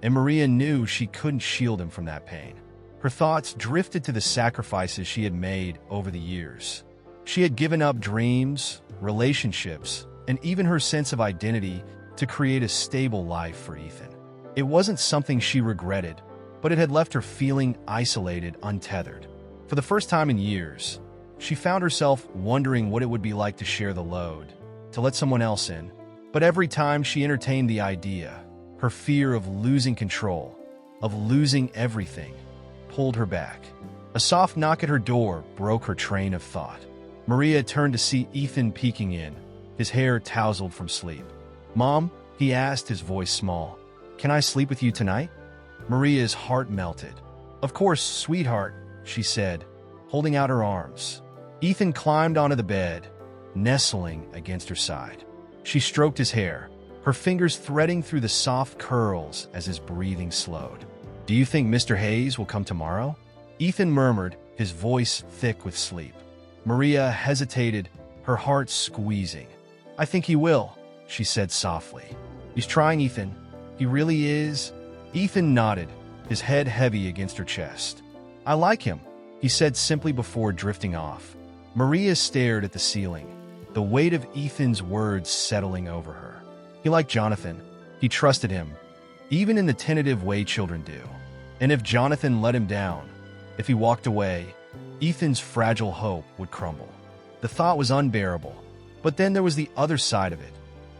And Maria knew she couldn't shield him from that pain. Her thoughts drifted to the sacrifices she had made over the years. She had given up dreams, relationships, and even her sense of identity to create a stable life for Ethan. It wasn't something she regretted, but it had left her feeling isolated, untethered. For the first time in years, she found herself wondering what it would be like to share the load, to let someone else in. But every time she entertained the idea, her fear of losing control, of losing everything, pulled her back. A soft knock at her door broke her train of thought. Maria turned to see Ethan peeking in, his hair tousled from sleep. "Mom," he asked, his voice small, "can I sleep with you tonight?" Maria's heart melted. "Of course, sweetheart," she said, holding out her arms. Ethan climbed onto the bed, nestling against her side. She stroked his hair, her fingers threading through the soft curls as his breathing slowed. "Do you think Mr. Hayes will come tomorrow?" Ethan murmured, his voice thick with sleep. Maria hesitated, her heart squeezing. "I think he will," she said softly. "He's trying, Ethan. He really is." Ethan nodded, his head heavy against her chest. "I like him," he said simply before drifting off. Maria stared at the ceiling, the weight of Ethan's words settling over her. He liked Jonathan. He trusted him, even in the tentative way children do. And if Jonathan let him down, if he walked away, Ethan's fragile hope would crumble. The thought was unbearable, but then there was the other side of it.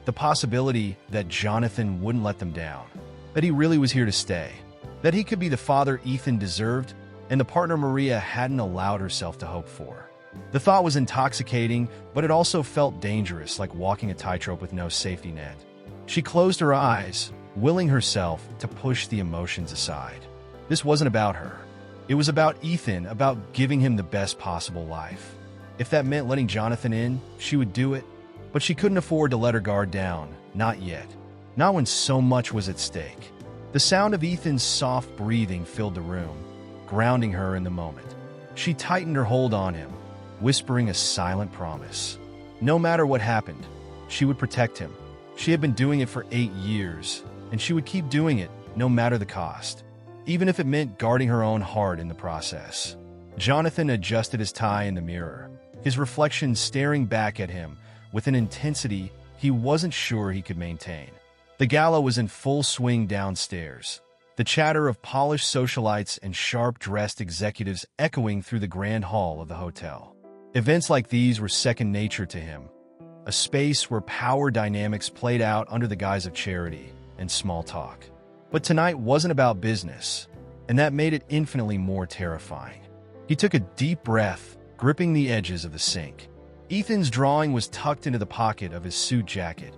The possibility that Jonathan wouldn't let them down, that he really was here to stay, that he could be the father Ethan deserved and the partner Maria hadn't allowed herself to hope for. The thought was intoxicating, but it also felt dangerous, like walking a tightrope with no safety net. She closed her eyes, willing herself to push the emotions aside. This wasn't about her. It was about Ethan, about giving him the best possible life. If that meant letting Jonathan in, she would do it, but she couldn't afford to let her guard down, not yet. Not when so much was at stake. The sound of Ethan's soft breathing filled the room, grounding her in the moment. She tightened her hold on him, whispering a silent promise. No matter what happened, she would protect him. She had been doing it for 8 years, and she would keep doing it no matter the cost, even if it meant guarding her own heart in the process. Jonathan adjusted his tie in the mirror, his reflection staring back at him with an intensity he wasn't sure he could maintain. The gala was in full swing downstairs, the chatter of polished socialites and sharp-dressed executives echoing through the grand hall of the hotel. Events like these were second nature to him, a space where power dynamics played out under the guise of charity and small talk. But tonight wasn't about business, and that made it infinitely more terrifying. He took a deep breath, gripping the edges of the sink. Ethan's drawing was tucked into the pocket of his suit jacket,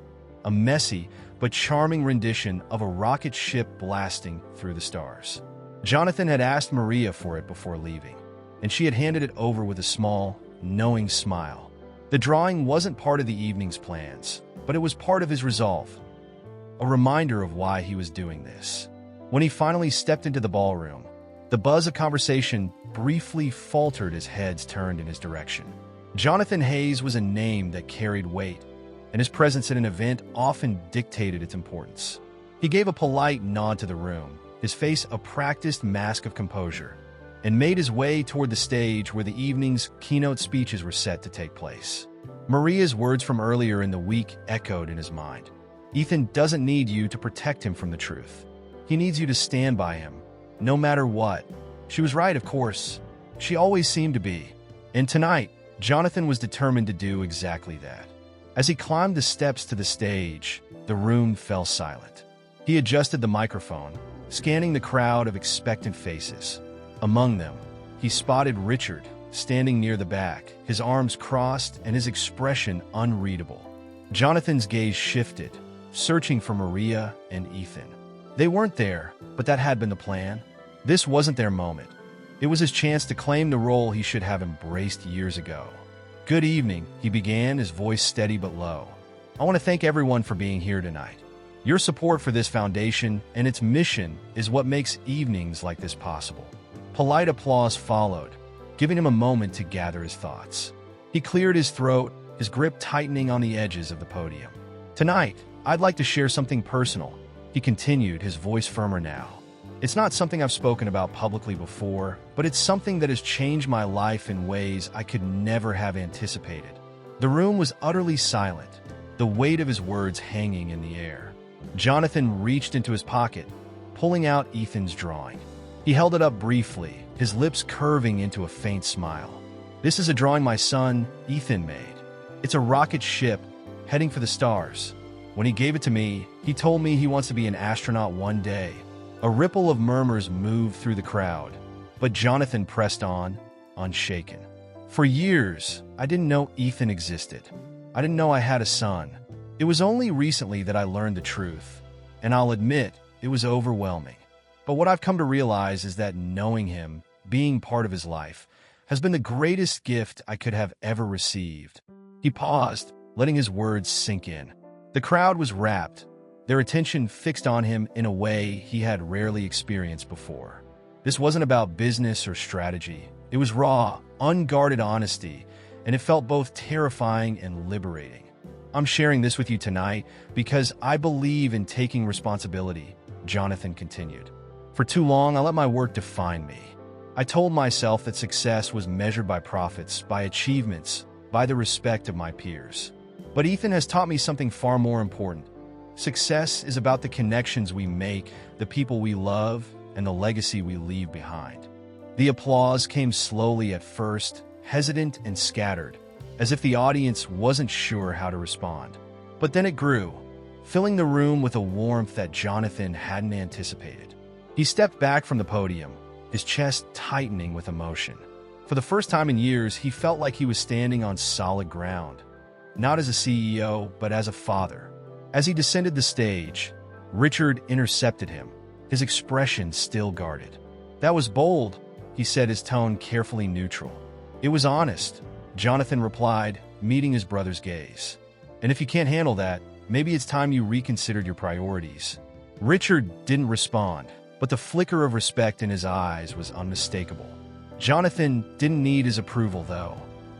a messy but charming rendition of a rocket ship blasting through the stars. Jonathan had asked Maria for it before leaving, and she had handed it over with a small, knowing smile. The drawing wasn't part of the evening's plans, but it was part of his resolve, a reminder of why he was doing this. When he finally stepped into the ballroom, the buzz of conversation briefly faltered as heads turned in his direction. Jonathan Hayes was a name that carried weight, and his presence at an event often dictated its importance. He gave a polite nod to the room, his face a practiced mask of composure, and made his way toward the stage where the evening's keynote speeches were set to take place. Maria's words from earlier in the week echoed in his mind. Ethan doesn't need you to protect him from the truth. He needs you to stand by him, no matter what. She was right, of course. She always seemed to be. And tonight, Jonathan was determined to do exactly that. As he climbed the steps to the stage, the room fell silent. He adjusted the microphone, scanning the crowd of expectant faces. Among them, he spotted Richard, standing near the back, his arms crossed and his expression unreadable. Jonathan's gaze shifted, searching for Maria and Ethan. They weren't there, but that had been the plan. This wasn't their moment. It was his chance to claim the role he should have embraced years ago. "Good evening," he began, his voice steady but low. "I want to thank everyone for being here tonight. Your support for this foundation and its mission is what makes evenings like this possible." Polite applause followed, giving him a moment to gather his thoughts. He cleared his throat, his grip tightening on the edges of the podium. "Tonight, I'd like to share something personal," he continued, his voice firmer now. "It's not something I've spoken about publicly before, but it's something that has changed my life in ways I could never have anticipated." The room was utterly silent, the weight of his words hanging in the air. Jonathan reached into his pocket, pulling out Ethan's drawing. He held it up briefly, his lips curving into a faint smile. "This is a drawing my son, Ethan, made. It's a rocket ship heading for the stars. When he gave it to me, he told me he wants to be an astronaut one day." A ripple of murmurs moved through the crowd, but Jonathan pressed on, unshaken. "For years, I didn't know Ethan existed. I didn't know I had a son. It was only recently that I learned the truth, and I'll admit, it was overwhelming. But what I've come to realize is that knowing him, being part of his life, has been the greatest gift I could have ever received." He paused, letting his words sink in. The crowd was rapt, their attention fixed on him in a way he had rarely experienced before. This wasn't about business or strategy. It was raw, unguarded honesty, and it felt both terrifying and liberating. "I'm sharing this with you tonight because I believe in taking responsibility," Jonathan continued. "For too long, I let my work define me. I told myself that success was measured by profits, by achievements, by the respect of my peers. But Ethan has taught me something far more important. Success is about the connections we make, the people we love, and the legacy we leave behind." The applause came slowly at first, hesitant and scattered, as if the audience wasn't sure how to respond. But then it grew, filling the room with a warmth that Jonathan hadn't anticipated. He stepped back from the podium, his chest tightening with emotion. For the first time in years, he felt like he was standing on solid ground, not as a CEO, but as a father. As he descended the stage, Richard intercepted him, his expression still guarded. "That was bold," he said, his tone carefully neutral. "It was honest," Jonathan replied, meeting his brother's gaze. "And if you can't handle that, maybe it's time you reconsidered your priorities." Richard didn't respond, but the flicker of respect in his eyes was unmistakable. Jonathan didn't need his approval, though.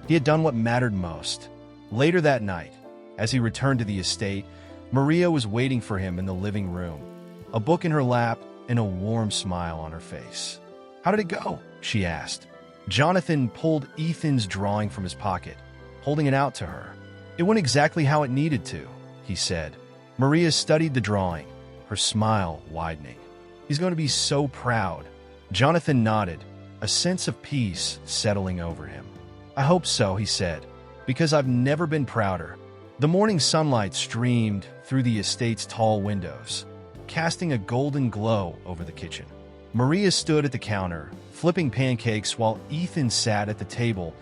He had done what mattered most. Later that night, as he returned to the estate, Maria was waiting for him in the living room, a book in her lap and a warm smile on her face. "How did it go?" she asked. Jonathan pulled Ethan's drawing from his pocket, holding it out to her. "It went exactly how it needed to," he said. Maria studied the drawing, her smile widening. "He's going to be so proud." Jonathan nodded, a sense of peace settling over him. "I hope so," he said, "because I've never been prouder." The morning sunlight streamed through the estate's tall windows, casting a golden glow over the kitchen. Maria stood at the counter, flipping pancakes while Ethan sat at the table,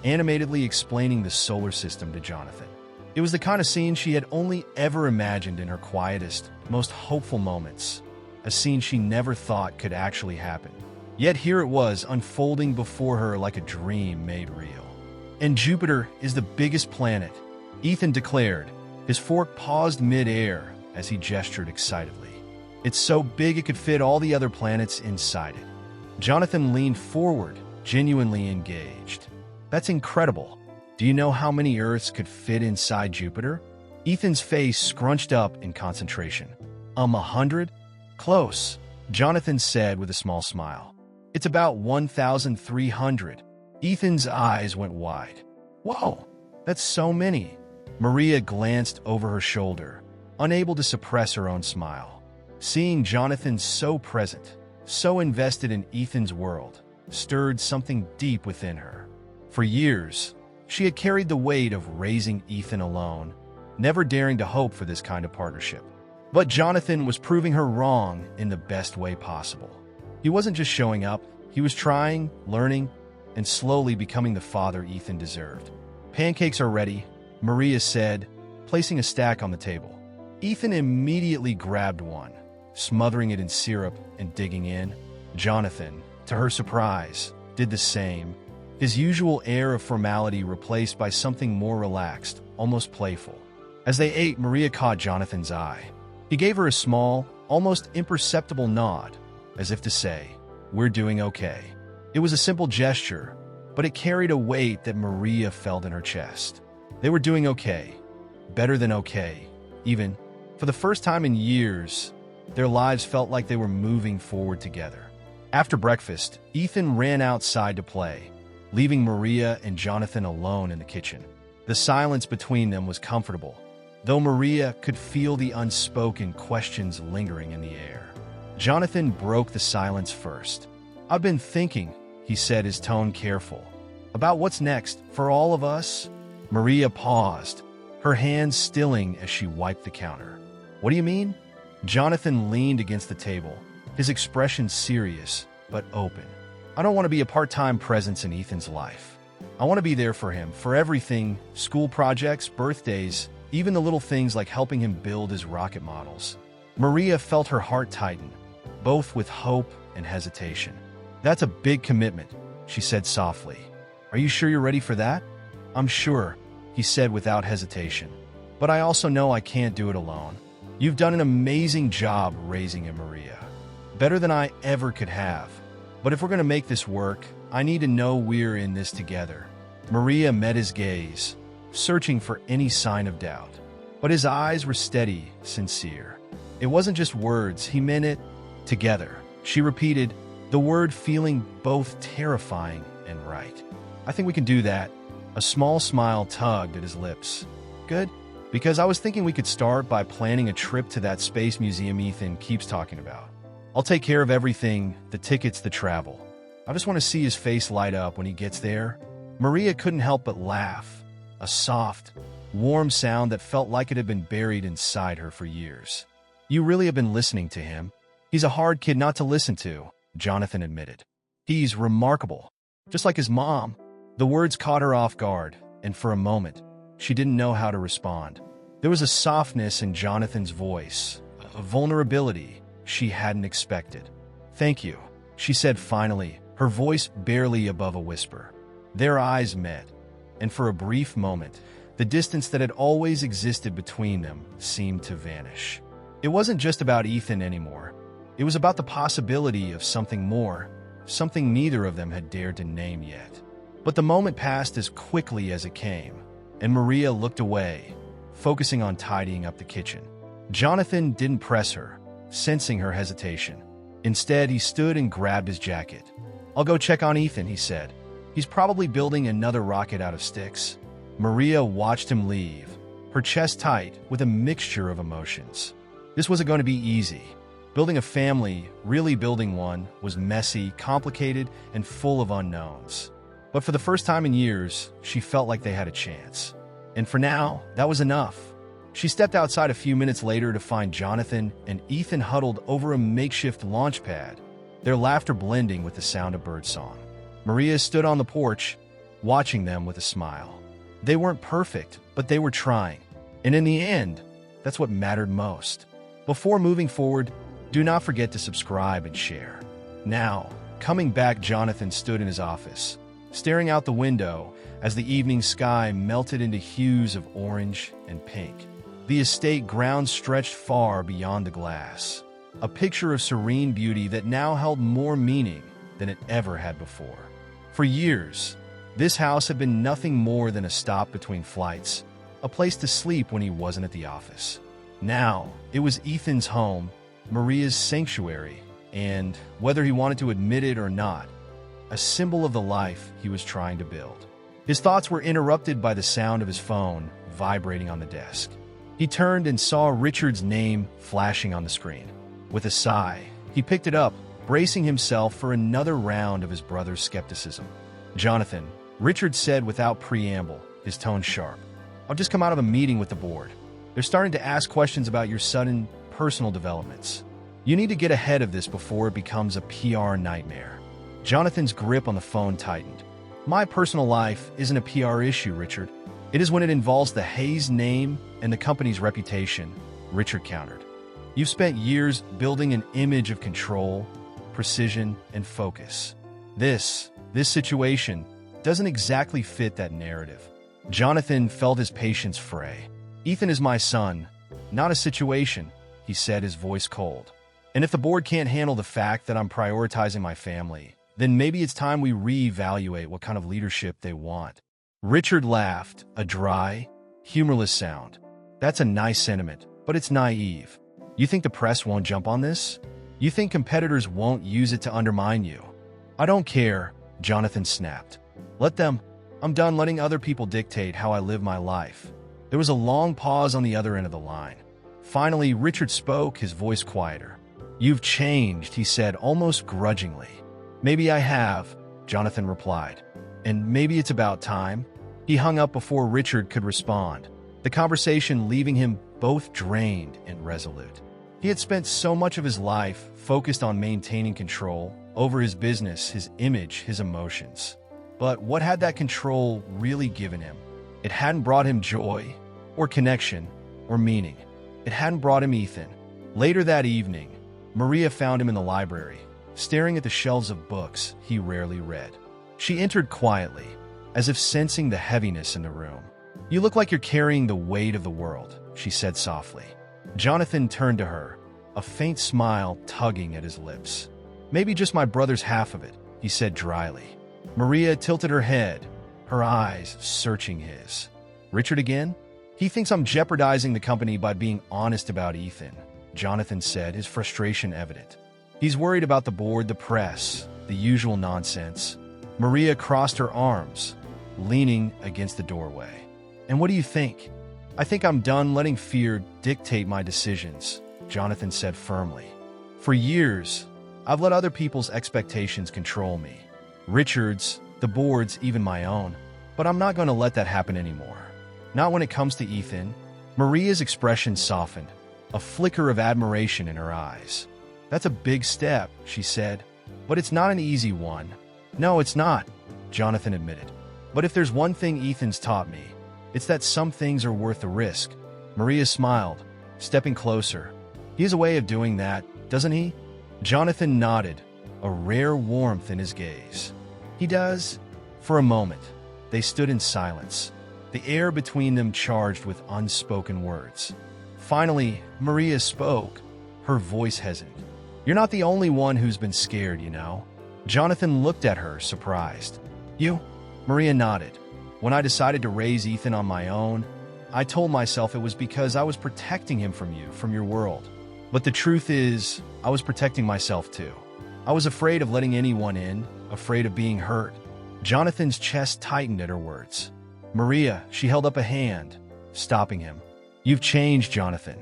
animatedly explaining the solar system to Jonathan. It was the kind of scene she had only ever imagined in her quietest, most hopeful moments, a scene she never thought could actually happen. Yet here it was, unfolding before her like a dream made real. "And Jupiter is the biggest planet," Ethan declared, his fork paused mid-air as he gestured excitedly. "It's so big it could fit all the other planets inside it." Jonathan leaned forward, genuinely engaged. "That's incredible. Do you know how many Earths could fit inside Jupiter?" Ethan's face scrunched up in concentration. 100? Close," Jonathan said with a small smile. "It's about 1,300. Ethan's eyes went wide. "Whoa, that's so many." Maria glanced over her shoulder, unable to suppress her own smile. Seeing Jonathan so present, so invested in Ethan's world, stirred something deep within her. For years, she had carried the weight of raising Ethan alone, never daring to hope for this kind of partnership. But Jonathan was proving her wrong in the best way possible. He wasn't just showing up, he was trying, learning, and slowly becoming the father Ethan deserved. "Pancakes are ready," Maria said, placing a stack on the table. Ethan immediately grabbed one, smothering it in syrup and digging in. Jonathan, to her surprise, did the same, his usual air of formality replaced by something more relaxed, almost playful. As they ate, Maria caught Jonathan's eye. He gave her a small, almost imperceptible nod, as if to say, "We're doing okay." It was a simple gesture, but it carried a weight that Maria felt in her chest. They were doing okay, better than okay, even. For the first time in years, their lives felt like they were moving forward together. After breakfast, Ethan ran outside to play, leaving Maria and Jonathan alone in the kitchen. The silence between them was comfortable, though Maria could feel the unspoken questions lingering in the air. Jonathan broke the silence first. "I've been thinking," he said, his tone careful, "about what's next for all of us." Maria paused, her hands stilling as she wiped the counter. "What do you mean?" Jonathan leaned against the table, his expression serious but open. "I don't want to be a part-time presence in Ethan's life. I want to be there for him, for everything, school projects, birthdays, even the little things like helping him build his rocket models." Maria felt her heart tighten, both with hope and hesitation. "That's a big commitment," she said softly. "Are you sure you're ready for that?" "I'm sure," he said without hesitation. "But I also know I can't do it alone. You've done an amazing job raising him, Maria. Better than I ever could have. But if we're going to make this work, I need to know we're in this together." Maria met his gaze, searching for any sign of doubt. But his eyes were steady, sincere. It wasn't just words, he meant it. Together, she repeated, the word feeling both terrifying and right. "I think we can do that." A small smile tugged at his lips. "Good, because I was thinking we could start by planning a trip to that space museum Ethan keeps talking about. I'll take care of everything, the tickets, the travel. I just want to see his face light up when he gets there." Maria couldn't help but laugh, a soft, warm sound that felt like it had been buried inside her for years. "You really have been listening to him. He's a hard kid not to listen to," Jonathan admitted. "He's remarkable, just like his mom." The words caught her off guard, and for a moment, she didn't know how to respond. There was a softness in Jonathan's voice, a vulnerability she hadn't expected. "Thank you," she said finally, her voice barely above a whisper. Their eyes met, and for a brief moment, the distance that had always existed between them seemed to vanish. It wasn't just about Ethan anymore. It was about the possibility of something more, something neither of them had dared to name yet. But the moment passed as quickly as it came, and Maria looked away, focusing on tidying up the kitchen. Jonathan didn't press her, sensing her hesitation. Instead, he stood and grabbed his jacket. "I'll go check on Ethan," he said. "He's probably building another rocket out of sticks." Maria watched him leave, her chest tight with a mixture of emotions. This wasn't going to be easy. Building a family, really building one, was messy, complicated, and full of unknowns. But for the first time in years, she felt like they had a chance. And for now, that was enough. She stepped outside a few minutes later to find Jonathan and Ethan huddled over a makeshift launch pad, their laughter blending with the sound of birdsong. Maria stood on the porch, watching them with a smile. They weren't perfect, but they were trying. And in the end, that's what mattered most. Before moving forward, do not forget to subscribe and share. Now, coming back, Jonathan stood in his office, staring out the window as the evening sky melted into hues of orange and pink. The estate grounds stretched far beyond the glass, a picture of serene beauty that now held more meaning than it ever had before. For years, this house had been nothing more than a stop between flights, a place to sleep when he wasn't at the office. Now, it was Ethan's home, Maria's sanctuary, and, whether he wanted to admit it or not, a symbol of the life he was trying to build. His thoughts were interrupted by the sound of his phone vibrating on the desk. He turned and saw Richard's name flashing on the screen. With a sigh, he picked it up, bracing himself for another round of his brother's skepticism. "Jonathan," Richard said without preamble, his tone sharp, "I've just come out of a meeting with the board. They're starting to ask questions about your sudden personal developments. You need to get ahead of this before it becomes a PR nightmare." Jonathan's grip on the phone tightened. "My personal life isn't a PR issue, Richard. It is when it involves the Hayes name and the company's reputation," Richard countered. "You've spent years building an image of control, precision, and focus. This situation doesn't exactly fit that narrative." Jonathan felt his patience fray. "Ethan is my son, not a situation," he said, his voice cold. "And if the board can't handle the fact that I'm prioritizing my family, then maybe it's time we reevaluate what kind of leadership they want. Richard laughed, a dry, humorless sound. That's a nice sentiment, but it's naive. You think the press won't jump on this? You think competitors won't use it to undermine you? I don't care, Jonathan snapped. Let them. I'm done letting other people dictate how I live my life. There was a long pause on the other end of the line. Finally, Richard spoke, his voice quieter. You've changed, he said, almost grudgingly. Maybe I have, Jonathan replied. And maybe it's about time. He hung up before Richard could respond, the conversation leaving him both drained and resolute. He had spent so much of his life focused on maintaining control over his business, his image, his emotions. But what had that control really given him? It hadn't brought him joy, or connection, or meaning. It hadn't brought him Ethan. Later that evening, Maria found him in the library, staring at the shelves of books he rarely read. She entered quietly, as if sensing the heaviness in the room. You look like you're carrying the weight of the world, she said softly. Jonathan turned to her, a faint smile tugging at his lips. Maybe just my brother's half of it, he said dryly. Maria tilted her head, her eyes searching his. Richard again? He thinks I'm jeopardizing the company by being honest about Ethan, Jonathan said, his frustration evident. He's worried about the board, the press, the usual nonsense. Maria crossed her arms, leaning against the doorway. And what do you think? I think I'm done letting fear dictate my decisions, Jonathan said firmly. For years, I've let other people's expectations control me. Richard's, the board's, even my own. But I'm not going to let that happen anymore. Not when it comes to Ethan. Maria's expression softened, a flicker of admiration in her eyes. That's a big step, she said. But it's not an easy one. No, it's not, Jonathan admitted. But if there's one thing Ethan's taught me, it's that some things are worth the risk. Maria smiled, stepping closer. He has a way of doing that, doesn't he? Jonathan nodded, a rare warmth in his gaze. He does. For a moment, they stood in silence, the air between them charged with unspoken words. Finally, Maria spoke, her voice hesitant. You're not the only one who's been scared, you know. Jonathan looked at her, surprised. You? Maria nodded. When I decided to raise Ethan on my own, I told myself it was because I was protecting him from you, from your world. But the truth is, I was protecting myself too. I was afraid of letting anyone in, afraid of being hurt. Jonathan's chest tightened at her words. Maria, she held up a hand, stopping him. You've changed, Jonathan.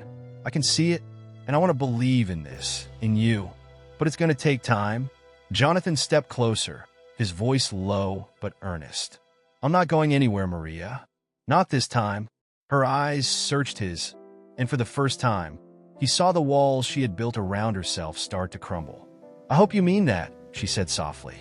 I can see it, and I want to believe in this, in you. But it's going to take time. Jonathan stepped closer, his voice low but earnest. I'm not going anywhere, Maria. Not this time. Her eyes searched his, and for the first time, he saw the walls she had built around herself start to crumble. I hope you mean that, she said softly.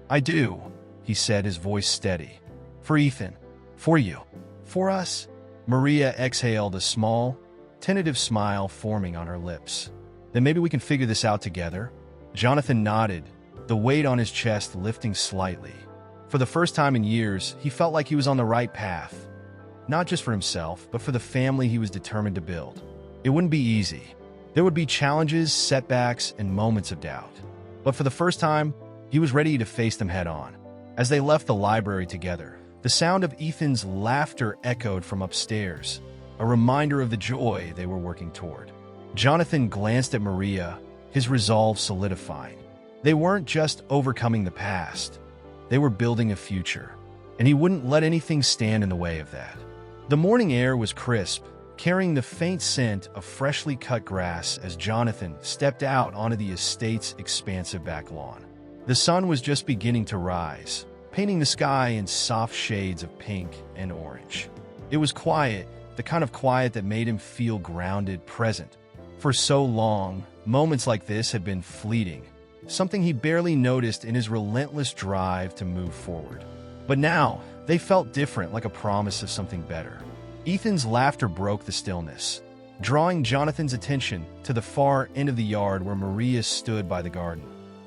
I do, he said, his voice steady. For Ethan. For you. For us. Maria exhaled, a small, tentative smile forming on her lips. Then maybe we can figure this out together. Jonathan nodded, the weight on his chest lifting slightly. For the first time in years, he felt like he was on the right path. Not just for himself, but for the family he was determined to build. It wouldn't be easy. There would be challenges, setbacks, and moments of doubt. But for the first time, he was ready to face them head on. As they left the library together, the sound of Ethan's laughter echoed from upstairs, a reminder of the joy they were working toward. Jonathan glanced at Maria, his resolve solidifying. They weren't just overcoming the past. They were building a future, and he wouldn't let anything stand in the way of that. The morning air was crisp, carrying the faint scent of freshly cut grass as Jonathan stepped out onto the estate's expansive back lawn. The sun was just beginning to rise, painting the sky in soft shades of pink and orange. It was quiet, the kind of quiet that made him feel grounded, present. For so long, moments like this had been fleeting, something he barely noticed in his relentless drive to move forward. But now, they felt different, like a promise of something better. Ethan's laughter broke the stillness, drawing Jonathan's attention to the far end of the yard where Maria stood by the garden,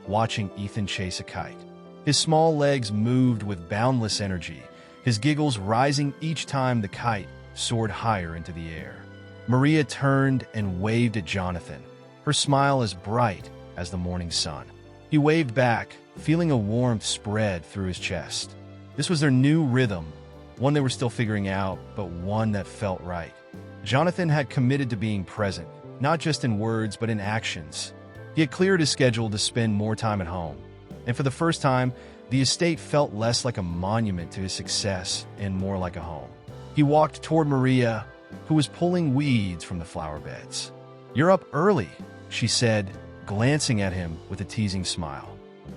watching Ethan chase a kite. His small legs moved with boundless energy, his giggles rising each time the kite soared higher into the air. Maria turned and waved at Jonathan, her smile as bright as the morning sun. He waved back, feeling a warmth spread through his chest. This was their new rhythm, one they were still figuring out, but one that felt right. Jonathan had committed to being present, not just in words but in actions. He had cleared his schedule to spend more time at home, and for the first time, the estate felt less like a monument to his success and more like a home. He walked toward Maria, who was pulling weeds from the flower beds. "You're up early," she said, glancing at him with a teasing smile.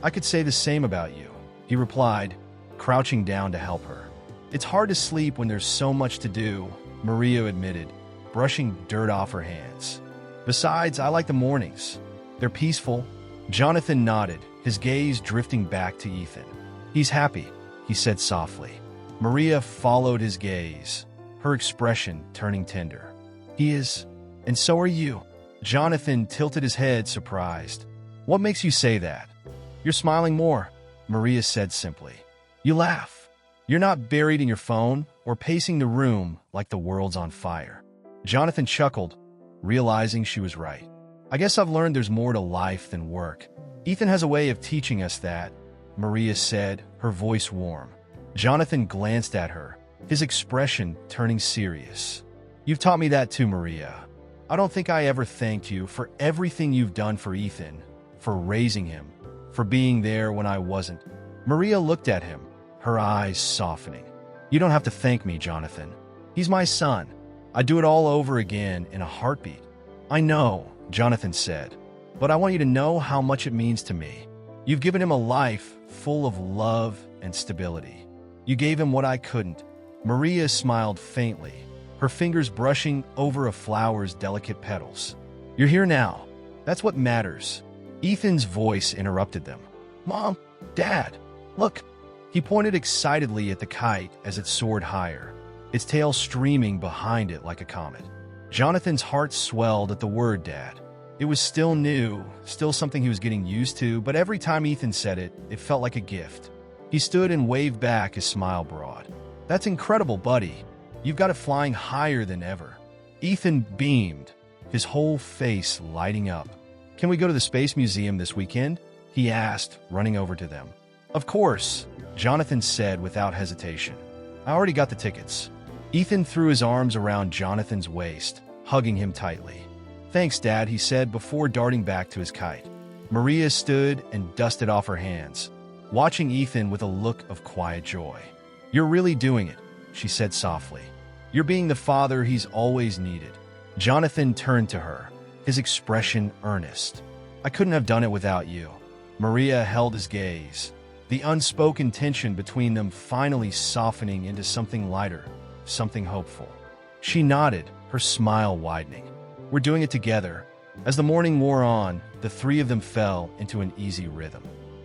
"I could say the same about you," he replied, crouching down to help her. "It's hard to sleep when there's so much to do," Maria admitted, brushing dirt off her hands. "Besides, I like the mornings. They're peaceful." Jonathan nodded, his gaze drifting back to Ethan. "He's happy," he said softly. Maria followed his gaze, her expression turning tender. "He is, and so are you." Jonathan tilted his head, surprised. "What makes you say that?" "You're smiling more," Maria said simply. "You laugh. You're not buried in your phone or pacing the room like the world's on fire." Jonathan chuckled, realizing she was right. "I guess I've learned there's more to life than work. Ethan has a way of teaching us that," Maria said, her voice warm. Jonathan glanced at her, his expression turning serious. "You've taught me that too, Maria. I don't think I ever thanked you for everything you've done for Ethan, for raising him, for being there when I wasn't." Maria looked at him, her eyes softening. "You don't have to thank me, Jonathan. He's my son. I'd do it all over again in a heartbeat." "I know," Jonathan said, "but I want you to know how much it means to me. You've given him a life full of love and stability. You gave him what I couldn't." Maria smiled faintly, her fingers brushing over a flower's delicate petals. "You're here now. That's what matters." Ethan's voice interrupted them. "Mom, Dad, look." He pointed excitedly at the kite as it soared higher, its tail streaming behind it like a comet. Jonathan's heart swelled at the word Dad. It was still new, still something he was getting used to, but every time Ethan said it, it felt like a gift. He stood and waved back, his smile broad. "That's incredible, buddy. You've got it flying higher than ever." Ethan beamed, his whole face lighting up. "Can we go to the Space Museum this weekend?" he asked, running over to them. "Of course," Jonathan said without hesitation. "I already got the tickets." Ethan threw his arms around Jonathan's waist, hugging him tightly. "Thanks, Dad," he said before darting back to his kite. Maria stood and dusted off her hands, watching Ethan with a look of quiet joy. "You're really doing it," she said softly. "You're being the father he's always needed." Jonathan turned to her, his expression earnest. "I couldn't have done it without you." Maria held his gaze, the unspoken tension between them finally softening into something lighter, something hopeful. She nodded, her smile widening. "We're doing it together." As the morning wore on, the three of them fell into an easy rhythm.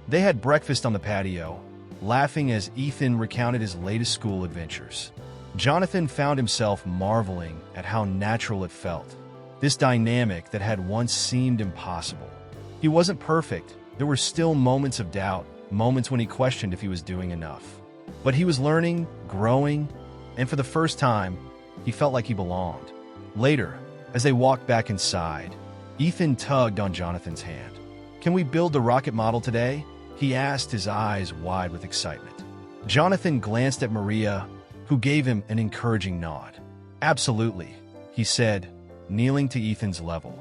They had breakfast on the patio, laughing as Ethan recounted his latest school adventures. Jonathan found himself marveling at how natural it felt, this dynamic that had once seemed impossible. He wasn't perfect. There were still moments of doubt, moments when he questioned if he was doing enough. But he was learning, growing, and for the first time, he felt like he belonged. Later, as they walked back inside, Ethan tugged on Jonathan's hand. "Can we build the rocket model today?" he asked, his eyes wide with excitement. Jonathan glanced at Maria, who gave him an encouraging nod. "Absolutely," he said, kneeling to Ethan's level.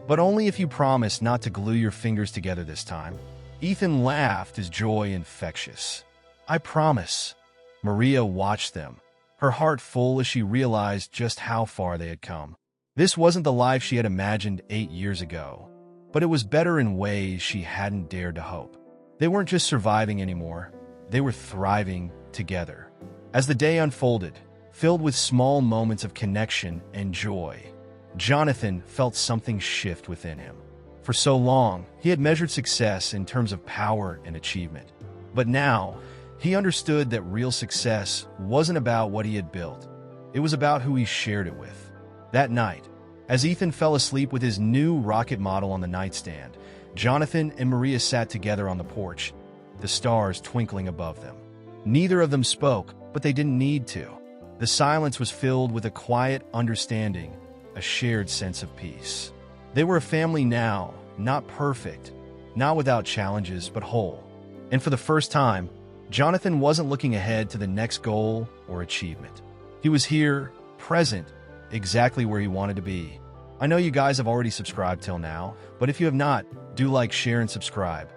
"But only if you promise not to glue your fingers together this time." Ethan laughed, his joy infectious. "I promise." Maria watched them, her heart full as she realized just how far they had come. This wasn't the life she had imagined 8 years ago, but it was better in ways she hadn't dared to hope. They weren't just surviving anymore, they were thriving together. As the day unfolded, filled with small moments of connection and joy, Jonathan felt something shift within him. For so long, he had measured success in terms of power and achievement. But now, he understood that real success wasn't about what he had built. It was about who he shared it with. That night, as Ethan fell asleep with his new rocket model on the nightstand, Jonathan and Maria sat together on the porch, the stars twinkling above them. Neither of them spoke, but they didn't need to. The silence was filled with a quiet understanding, a shared sense of peace. They were a family now, not perfect, not without challenges, but whole. And for the first time, Jonathan wasn't looking ahead to the next goal or achievement. He was here, present, exactly where he wanted to be. I know you guys have already subscribed till now, but if you have not, do like, share, and subscribe.